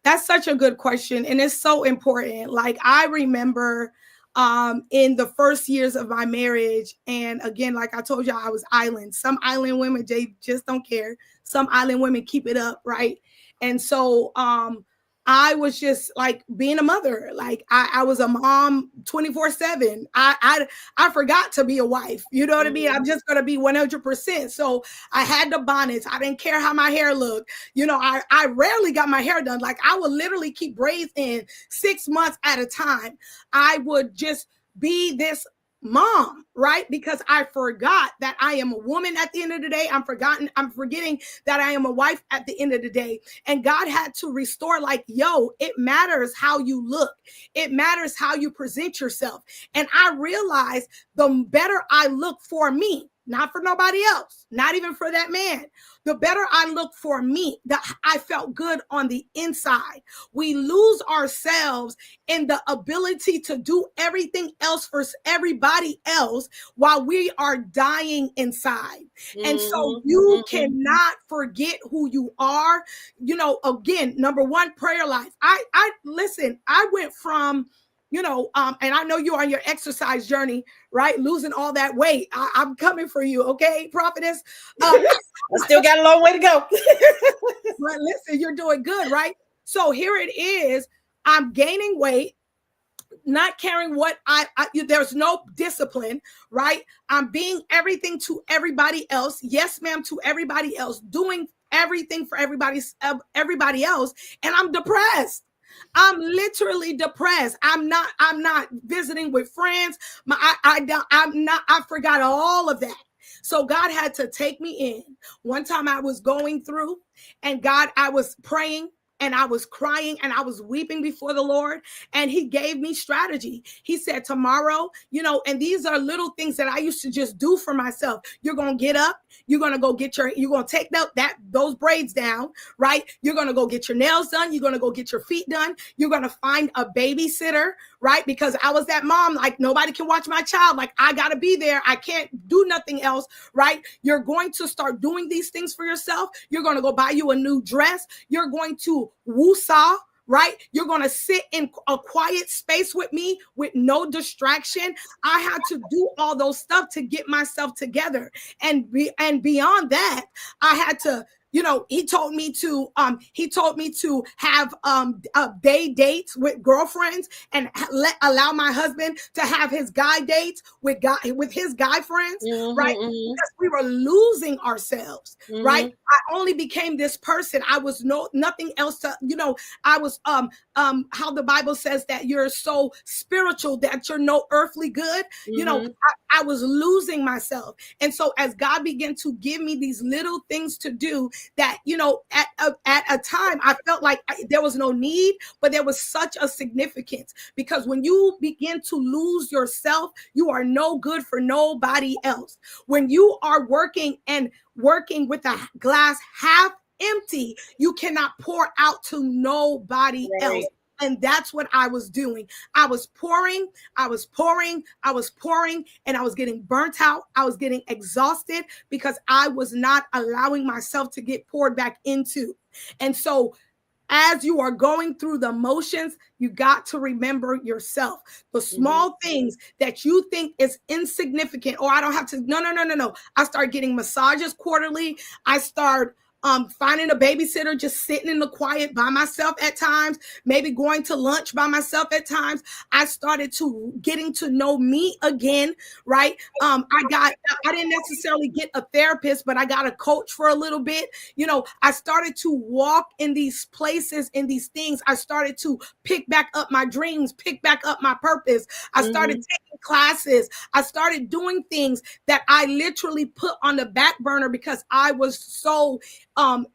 That's such a good question. And it's so important. Like, I remember in the first years of my marriage. And again, like I told you, I was island. Some island women, they just don't care. Some island women keep it up, right? And so I was just like being a mother. Like I was a mom 24/7. I forgot to be a wife. You know what I mean? I'm just going to be 100%. So I had the bonnets. I didn't care how my hair looked. I rarely got my hair done. Like, I would literally keep braids in 6 months at a time. I would just be this mom, right? Because I forgot that I am a woman at the end of the day. I'm forgetting that I am a wife at the end of the day. And God had to restore, like, yo, it matters how you look. It matters how you present yourself. And I realized the better I look for me, not for nobody else, not even for that man, the better I look for me, that I felt good on the inside. We lose ourselves in the ability to do everything else for everybody else while we are dying inside. And so you cannot forget who you are. You know, again, number one, prayer life. I listen, I went from, you know, and I know you're on your exercise journey, right? Losing all that weight. I'm coming for you, okay, prophetess? I still got a long way to go. But listen, you're doing good, right? So here it is. I'm gaining weight, not caring what there's no discipline, right? I'm being everything to everybody else. Yes, ma'am, to everybody else, doing everything for everybody else. And I'm depressed. I'm literally depressed. I'm not visiting with friends. I forgot all of that. So God had to take me in. One time I was going through, and God, I was praying and I was crying and I was weeping before the Lord, and he gave me strategy. He said, tomorrow, you know, and these are little things that I used to just do for myself. You're going to get up, you're going to go you're going to take those braids down, right? You're going to go get your nails done. You're going to go get your feet done. You're going to find a babysitter, right? Because I was that mom, like, nobody can watch my child. Like, I got to be there. I can't do nothing else, right? You're going to start doing these things for yourself. You're going to go buy you a new dress. You're going to woo-saw, right? You're going to sit in a quiet space with me with no distraction. I had to do all those stuff to get myself together. And beyond that, I had to, you know, he told me to have day dates with girlfriends and allow my husband to have his guy dates with his guy friends, right? Because we were losing ourselves, right? I only became this person. I was nothing else to, you know, I was how the Bible says that you're so spiritual that you're no earthly good. You know, I was losing myself. And so as God began to give me these little things to do that, you know, at a time I felt like there was no need, but there was such a significance, because when you begin to lose yourself, you are no good for nobody else. When you are working with a glass half empty, you cannot pour out to nobody else. And that's what I was doing. I was pouring, and I was getting burnt out. I was getting exhausted because I was not allowing myself to get poured back into. And so as you are going through the motions, you got to remember yourself. The small things that you think is insignificant, or I don't have to, no. I start getting massages quarterly. I start finding a babysitter, just sitting in the quiet by myself at times, maybe going to lunch by myself at times. I started to getting to know me again, right? I didn't necessarily get a therapist, but I got a coach for a little bit. You know, I started to walk in these places, in these things. I started to pick back up my dreams, pick back up my purpose. I started taking classes. I started doing things that I literally put on the back burner because I was so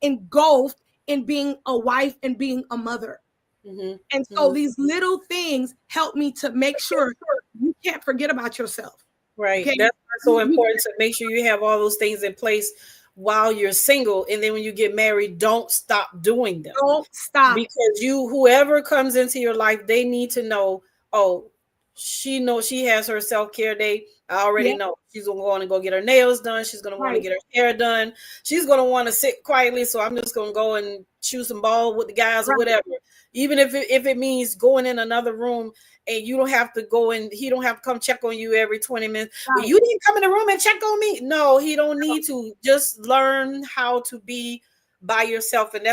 engulfed in being a wife and being a mother. And so these little things help me to make sure you can't forget about yourself. Right. Okay? That's so important to make sure you have all those things in place while you're single. And then when you get married, don't stop doing them. Don't stop. Because whoever comes into your life, they need to know, oh, she knows she has her self-care day. I already know she's going to want to go get her nails done. She's going to want to get her hair done. She's going to want to sit quietly. So I'm just going to go and shoot some ball with the guys or whatever. Even if it means going in another room and you don't have to go in, he don't have to come check on you every 20 minutes. Well, you didn't come in the room and check on me. No, he don't need to. Just learn how to be by yourself. And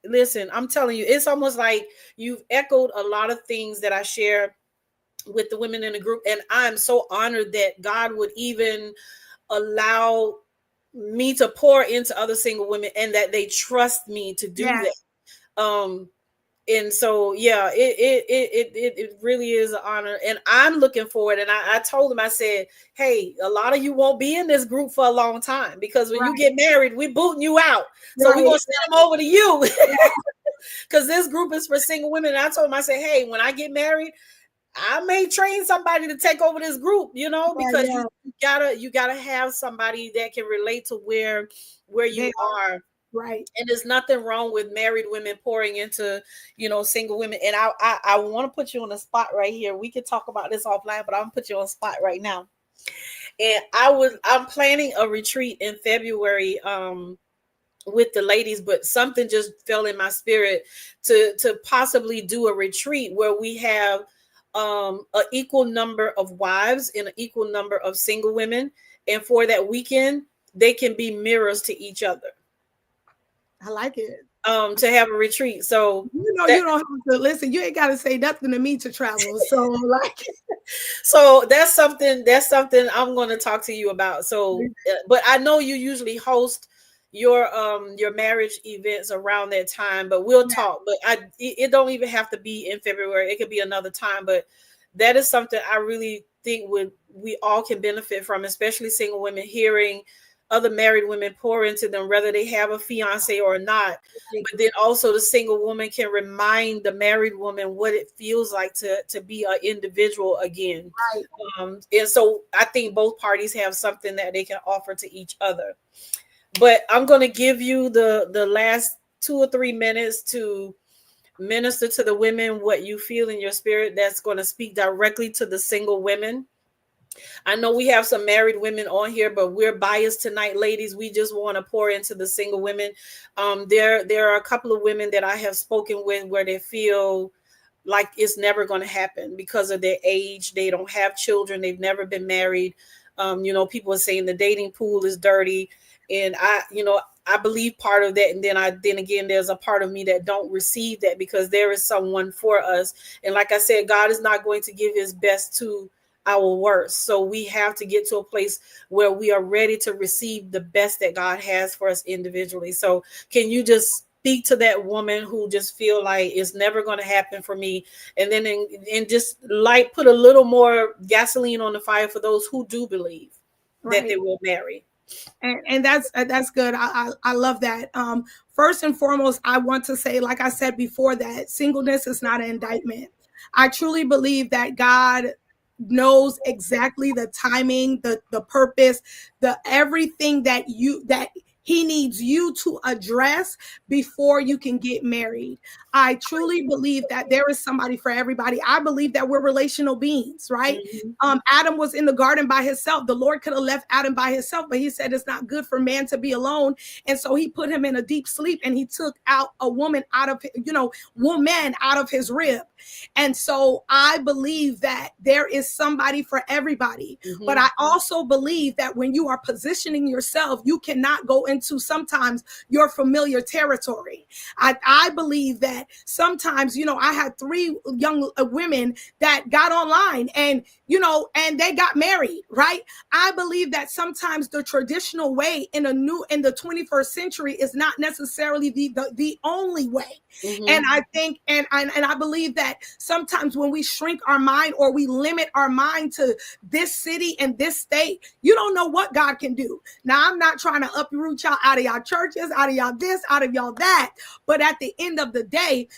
listen, I'm telling you, it's almost like you've echoed a lot of things that I share with the women in the group. And I'm so honored that God would even allow me to pour into other single women and that they trust me to do that. And so yeah, it really is an honor, and I'm looking forward. And I told him, I said, hey, a lot of you won't be in this group for a long time, because when you get married, we booting you out. So we're gonna send them over to you. Because this group is for single women. And I told him, I said, hey, when I get married, I may train somebody to take over this group, because you gotta have somebody that can relate to where you are. Right. And there's nothing wrong with married women pouring into, single women. And I want to put you on the spot right here. We could talk about this offline, but I'm gonna put you on the spot right now. And I'm planning a retreat in February with the ladies, but something just fell in my spirit to possibly do a retreat where we have an equal number of wives and an equal number of single women. And for that weekend, they can be mirrors to each other. I like it. To have a retreat. So you don't have to listen. You ain't got to say nothing to me to travel. So like, so that's something I'm going to talk to you about. So, but I know you usually host your marriage events around that time. But we'll talk. But it don't even have to be in February. It could be another time. But that is something I really think we all can benefit from, especially single women, hearing other married women pour into them, whether they have a fiance or not. But then also the single woman can remind the married woman what it feels like to be an individual again. Right. And so I think both parties have something that they can offer to each other. But I'm going to give you the last 2 or 3 minutes to minister to the women what you feel in your spirit that's going to speak directly to the single women. I know we have some married women on here, but we're biased tonight, ladies. We just want to pour into the single women. There are a couple of women that I have spoken with where they feel like it's never going to happen because of their age. They don't have children. They've never been married. People are saying the dating pool is dirty. And I believe part of that. And then again, there's a part of me that don't receive that, because there is someone for us. And like I said, God is not going to give his best to our worst. So we have to get to a place where we are ready to receive the best that God has for us individually. So can you just speak to that woman who just feel like it's never going to happen for me, and then and just like put a little more gasoline on the fire for those who do believe that they will marry? And that's good. I love that. First and foremost, I want to say, like I said before, that singleness is not an indictment. I truly believe that God knows exactly the timing, the purpose, the everything that he needs you to address before you can get married. I truly believe that there is somebody for everybody. I believe that we're relational beings, right? Mm-hmm. Adam was in the garden by himself. The Lord could have left Adam by himself, but he said it's not good for man to be alone. And so he put him in a deep sleep, and he took out a woman out of his rib. And so I believe that there is somebody for everybody. Mm-hmm. But I also believe that when you are positioning yourself, you cannot go into sometimes your familiar territory. I believe that sometimes, I had 3 young women that got online and they got married, right? I believe that sometimes the traditional way in the 21st century is not necessarily the only way. Mm-hmm. And I think, and I believe that sometimes when we shrink our mind or we limit our mind to this city and this state, you don't know what God can do. Now, I'm not trying to uproot y'all out of y'all churches, out of y'all this, out of y'all that. But at the end of the day,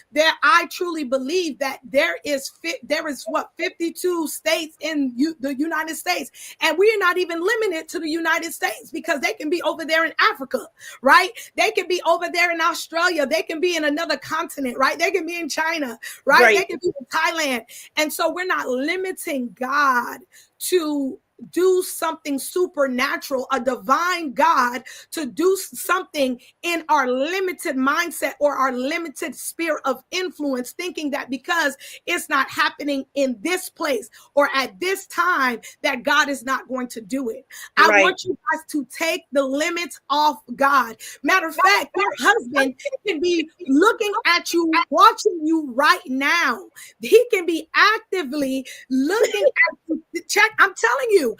I truly believe that there is 52 states in the United States. And we're not even limited to the United States, because they can be over there in Africa, right? They can be over there in Australia. They can be in another continent, right? They can be in China, right? They can be in Thailand. And so we're not limiting God to do something supernatural, a divine God to do something in our limited mindset or our limited sphere of influence, thinking that because it's not happening in this place or at this time that God is not going to do it. I want you guys to take the limits off God. Matter of fact, your husband can be looking at you, watching you right now. He can be actively looking at you. Check, I'm telling you,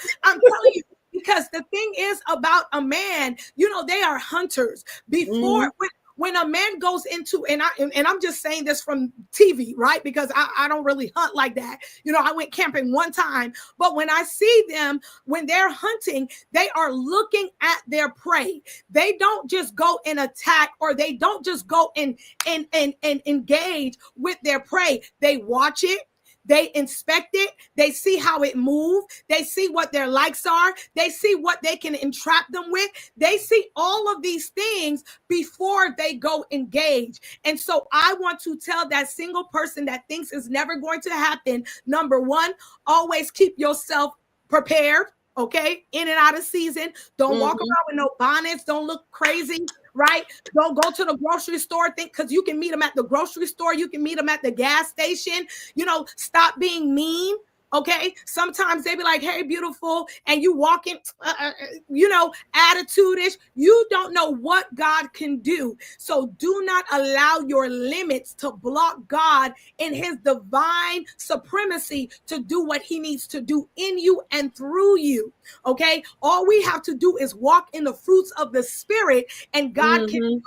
because the thing is about a man, they are hunters. Before, when a man goes into, and I'm just saying this from TV, right? Because I don't really hunt like that. You know, I went camping one time, but when I see them, when they're hunting, they are looking at their prey. They don't just go and attack, or they don't just go and engage with their prey. They watch it. They inspect it. They see how it moves. They see what their likes are. They see what they can entrap them with. They see all of these things before they go engage. And so I want to tell that single person that thinks it's never going to happen, number one, always keep yourself prepared. Okay, in and out of season. Don't walk around with no bonnets. Don't look crazy, right? Don't go to the grocery store. Because you can meet them at the grocery store. You can meet them at the gas station. You know, stop being mean. Okay, sometimes they be like, hey, beautiful, and you walk in, you know, attitude-ish. You don't know what God can do. So do not allow your limits to block God in his divine supremacy to do what he needs to do in you and through you. Okay, all we have to do is walk in the fruits of the Spirit, and God can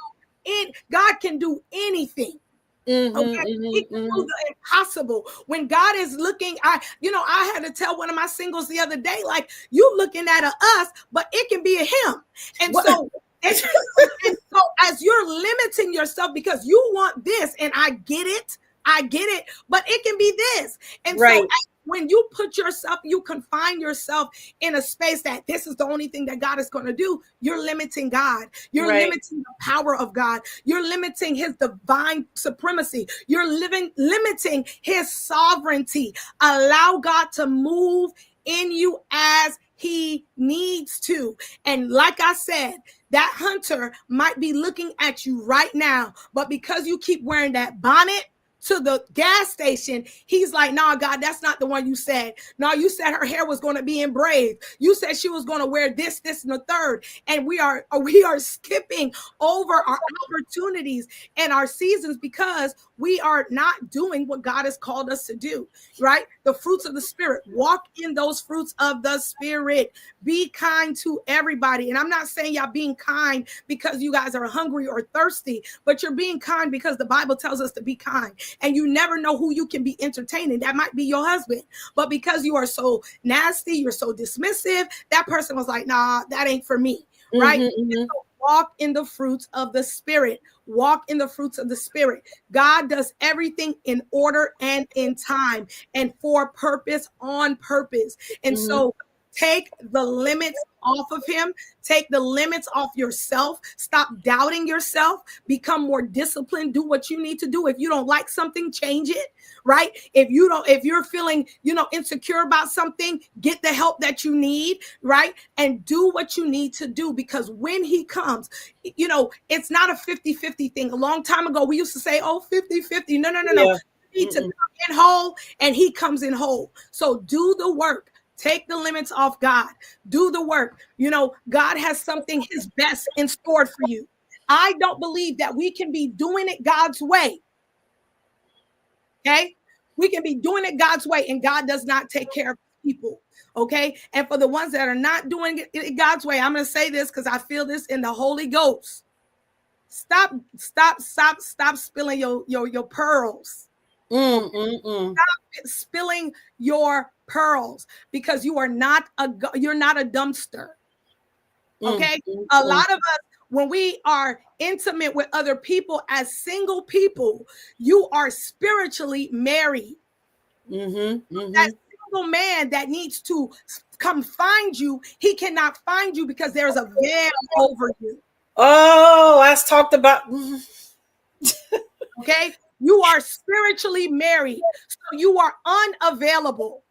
do anything. Okay, he can do the impossible. When God is looking, I had to tell one of my singles the other day, like, you looking at us, but it can be a him. And so as you're limiting yourself because you want this, and I get it, but it can be this. And so when you put yourself, you confine yourself in a space that this is the only thing that God is going to do, you're limiting God. You're limiting the power of God. You're limiting his divine supremacy. You're limiting his sovereignty. Allow God to move in you as he needs to. And like I said, that hunter might be looking at you right now, but because you keep wearing that bonnet to the gas station, he's like, nah, God, that's not the one you said. No, you said her hair was going to be engraved. You said she was going to wear this, and the third. And we are skipping over our opportunities and our seasons because we are not doing what God has called us to do, right? The fruits of the Spirit. Walk in those fruits of the Spirit. Be kind to everybody. And I'm not saying y'all being kind because you guys are hungry or thirsty, but you're being kind because the Bible tells us to be kind. And you never know who you can be entertaining. That might be your husband. But because you are so nasty, you're so dismissive, that person was like, nah, that ain't for me, right? So walk in the fruits of the Spirit. Walk in the fruits of the Spirit. God does everything in order and in time and for purpose, on purpose. And so take the limits off of him. Take the limits off yourself. Stop doubting yourself. Become more disciplined. Do what you need to do. If you don't like something, change it, right? If you're feeling, insecure about something, get the help that you need, right? And do what you need to do, because when he comes, it's not a 50-50 thing. A long time ago, we used to say, 50-50. No. You need to come in whole, and he comes in whole. So do the work. Take the limits off God. Do the work. God has something, his best in store for you. I don't believe that we can be doing it God's way. Okay? We can be doing it God's way, and God does not take care of people. Okay? And for the ones that are not doing it God's way, I'm going to say this because I feel this in the Holy Ghost. Stop spilling your pearls. Stop spilling your pearls, because you're not a dumpster. Okay? A lot of us, when we are intimate with other people as single people, you are spiritually married. That single man that needs to come find you, he cannot find you because there's a veil over you. Oh, I talked about. Okay? You are spiritually married, so you are unavailable.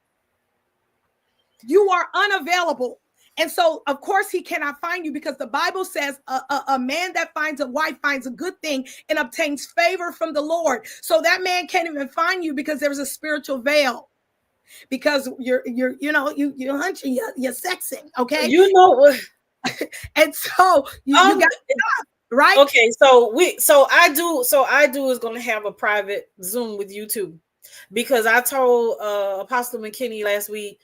You are unavailable. And so, of course, he cannot find you, because the Bible says a man that finds a wife finds a good thing and obtains favor from the Lord. So that man can't even find you because there's a spiritual veil, because you're hunching, you're sexing. Okay. And so you got right. Okay. So I do is going to have a private Zoom with you too, because I told Apostle McKinney last week,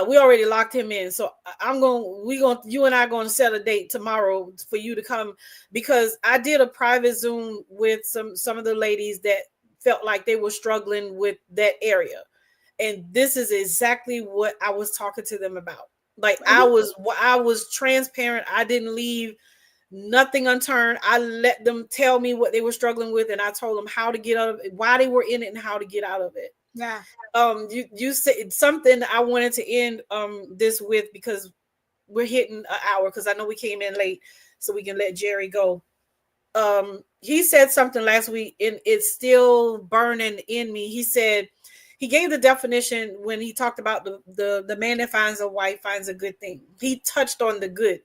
We already locked him in, so you and I going to set a date tomorrow for you to come, because I did a private Zoom with some of the ladies that felt like they were struggling with that area, and this is exactly what I was talking to them about. Like I was transparent. I didn't leave nothing unturned. I let them tell me what they were struggling with, and I told them how to get out of it, why they were in it, and how to get out of it. Yeah. You said something I wanted to end this with, because we're hitting an hour, because I know we came in late, so we can let Jerry go. He said something last week and it's still burning in me. He said, he gave the definition when he talked about the man that finds a wife finds a good thing. He touched on the good,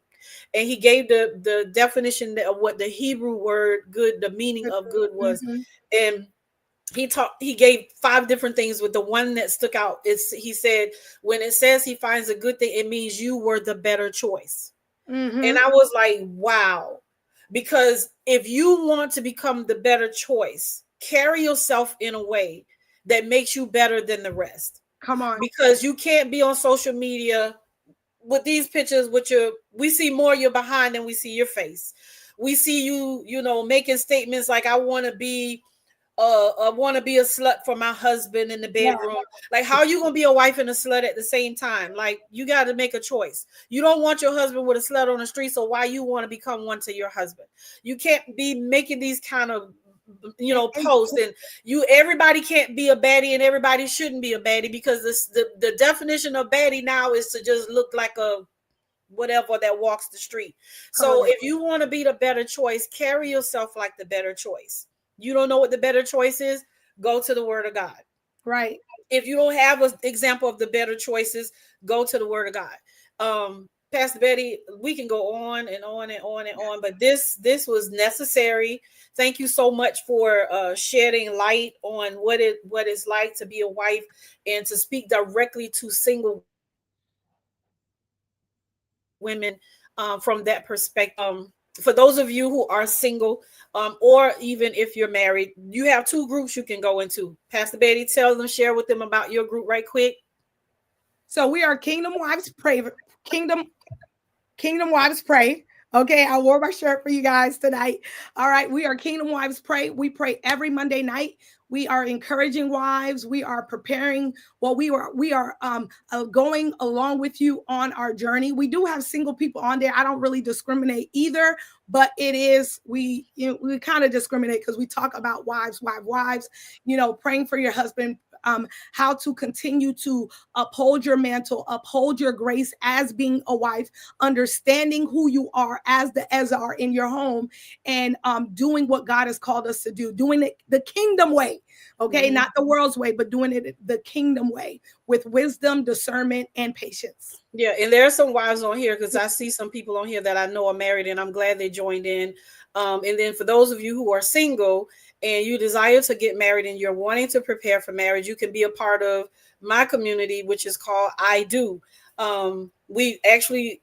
and he gave the definition of what the Hebrew word good, the meaning of good was. And he gave 5 different things, with the one that stuck out he said, when it says he finds a good thing, it means you were the better choice. And I was like, wow. Because if you want to become the better choice, carry yourself in a way that makes you better than the rest. Come on. Because you can't be on social media with these pictures we see more your behind than we see your face. We see you, making statements like, I want to be a slut for my husband in the bedroom. Yeah. Like, how are you gonna be a wife and a slut at the same time? Like, you got to make a choice. You don't want your husband with a slut on the street, so why you want to become one to your husband? You can't be making these kind of posts, and everybody can't be a baddie, and everybody shouldn't be a baddie, because the definition of baddie now is to just look like a whatever that walks the street. So if you want to be the better choice, carry yourself like the better choice. You don't know what the better choice is, go to the Word of God. Right. If you don't have an example of the better choices, go to the Word of God. Pastor Betty, we can go on and on and on and on, but this was necessary. Thank you so much for shedding light on what it's like to be a wife, and to speak directly to single women from that perspective. For those of you who are single, or even if you're married, you have 2 groups you can go into. Pastor Betty, share with them about your group right quick. So we are Kingdom Wives Pray. Kingdom Wives Pray. Okay, I wore my shirt for you guys tonight. All right, we are Kingdom Wives Pray. We pray every Monday night. We are encouraging wives. We are preparing. Well, we are going along with you on our journey. We do have single people on there. I don't really discriminate either, but it is we kind of discriminate because we talk about wives. Praying for your husband. How to continue to uphold your mantle, uphold your grace as being a wife, understanding who you are as the Ezar in your home, and doing what God has called us to do, doing it the kingdom way, okay, not the world's way, but doing it the kingdom way with wisdom, discernment, and patience. Yeah, and there are some wives on here, because I see some people on here that I know are married, and I'm glad they joined in. And then for those of you who are single and you desire to get married and you're wanting to prepare for marriage, you can be a part of my community, which is called I Do. We recently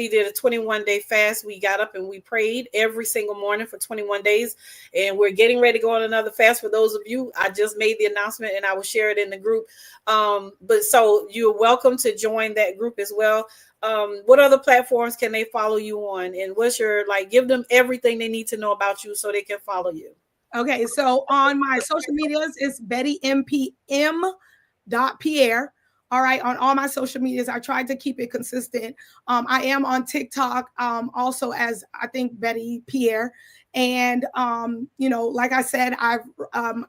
did a 21-day fast. We got up and we prayed every single morning for 21 days, and we're getting ready to go on another fast. For those of you, I just made the announcement and I will share it in the group. But so you're welcome to join that group as well. What other platforms can they follow you on? And what's your, give them everything they need to know about you so they can follow you. Okay, so on my social medias, it's BettyMPM.Pierre. All right, on all my social medias, I tried to keep it consistent. I am on TikTok, also as I think Betty Pierre. And, like I said, I've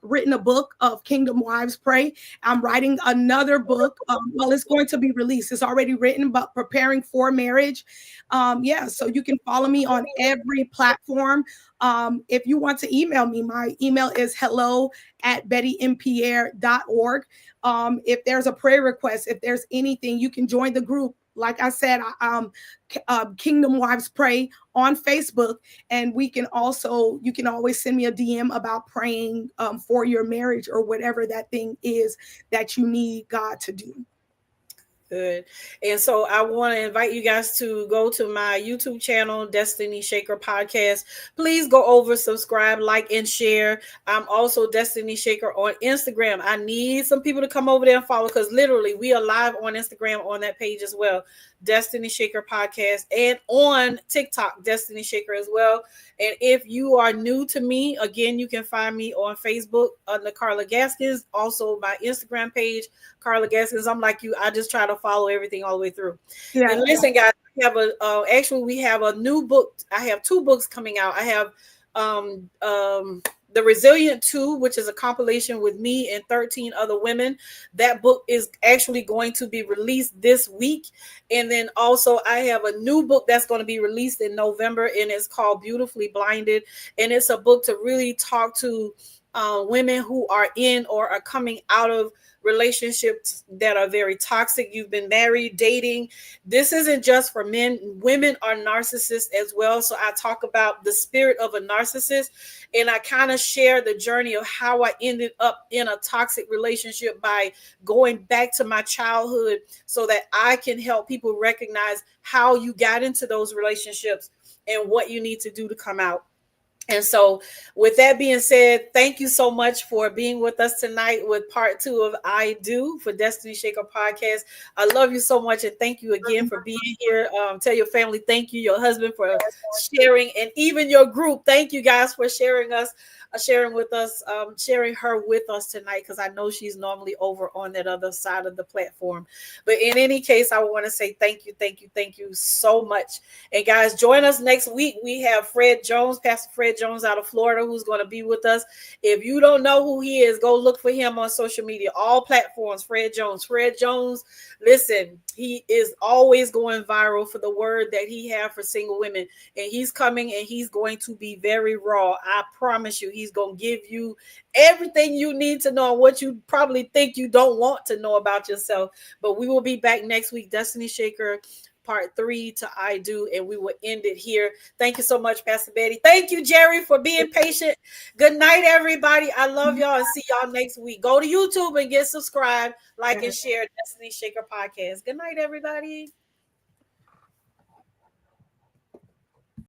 written a book of Kingdom Wives Pray. I'm writing another book. Well, it's going to be released. It's already written, but preparing for marriage. So you can follow me on every platform. If you want to email me, my email is hello@bettympiere.org. If there's a prayer request, if there's anything, you can join the group. Like I said, Kingdom Wives Pray on Facebook, and you can always send me a DM about praying for your marriage or whatever that thing is that you need God to do. Good. And so I want to invite you guys to go to my YouTube channel, Destiny Shaker Podcast. Please go over, subscribe, like, and share. I'm also Destiny Shaker on Instagram. I need some people to come over there and follow because literally we are live on Instagram on that page as well. Destiny Shaker Podcast, and on TikTok, Destiny Shaker as well. And if you are new to me, again, you can find me on Facebook under Carla Gaskins, also my Instagram page, Carla Gaskins. I'm like you, I just try to follow everything all the way through. Yeah. And listen, guys, we have actually we have a new book. I have 2 books coming out. I have the Resilient 2, which is a compilation with me and 13 other women. That book is actually going to be released this week. And then also I have a new book that's going to be released in November, and it's called Beautifully Blinded. And it's a book to really talk to women who are in or are coming out of relationships that are very toxic. You've been married, dating. This isn't just for men. Women are narcissists as well. So I talk about the spirit of a narcissist, and I kind of share the journey of how I ended up in a toxic relationship by going back to my childhood so that I can help people recognize how you got into those relationships and what you need to do to come out. And so, with that being said, thank you so much for being with us tonight with part 2 of I Do for Destiny Shaker Podcast. I love you so much, and thank you again for being here. Tell your family thank you, your husband for sharing, and even your group. Thank you guys for sharing with us, sharing her with us tonight, because I know she's normally over on that other side of the platform. But in any case, I want to say thank you so much. And guys, join us next week. We have Fred Jones, Pastor Fred Jones out of Florida, who's going to be with us. If you don't know who he is, go look for him on social media, all platforms. Fred Jones. Listen, he is always going viral for the word that he have for single women, and he's coming and he's going to be very raw. I promise you, he's going to give you everything you need to know, what you probably think you don't want to know about yourself. But we will be back next week, Destiny Shaker part 3 to I Do, and we will end it here. Thank you so much, Pastor Betty. Thank you, Jerry, for being patient. Good night, everybody. I love y'all, and see y'all next week. Go to YouTube and get subscribed, like, and share Destiny Shaker Podcast. Good night, everybody.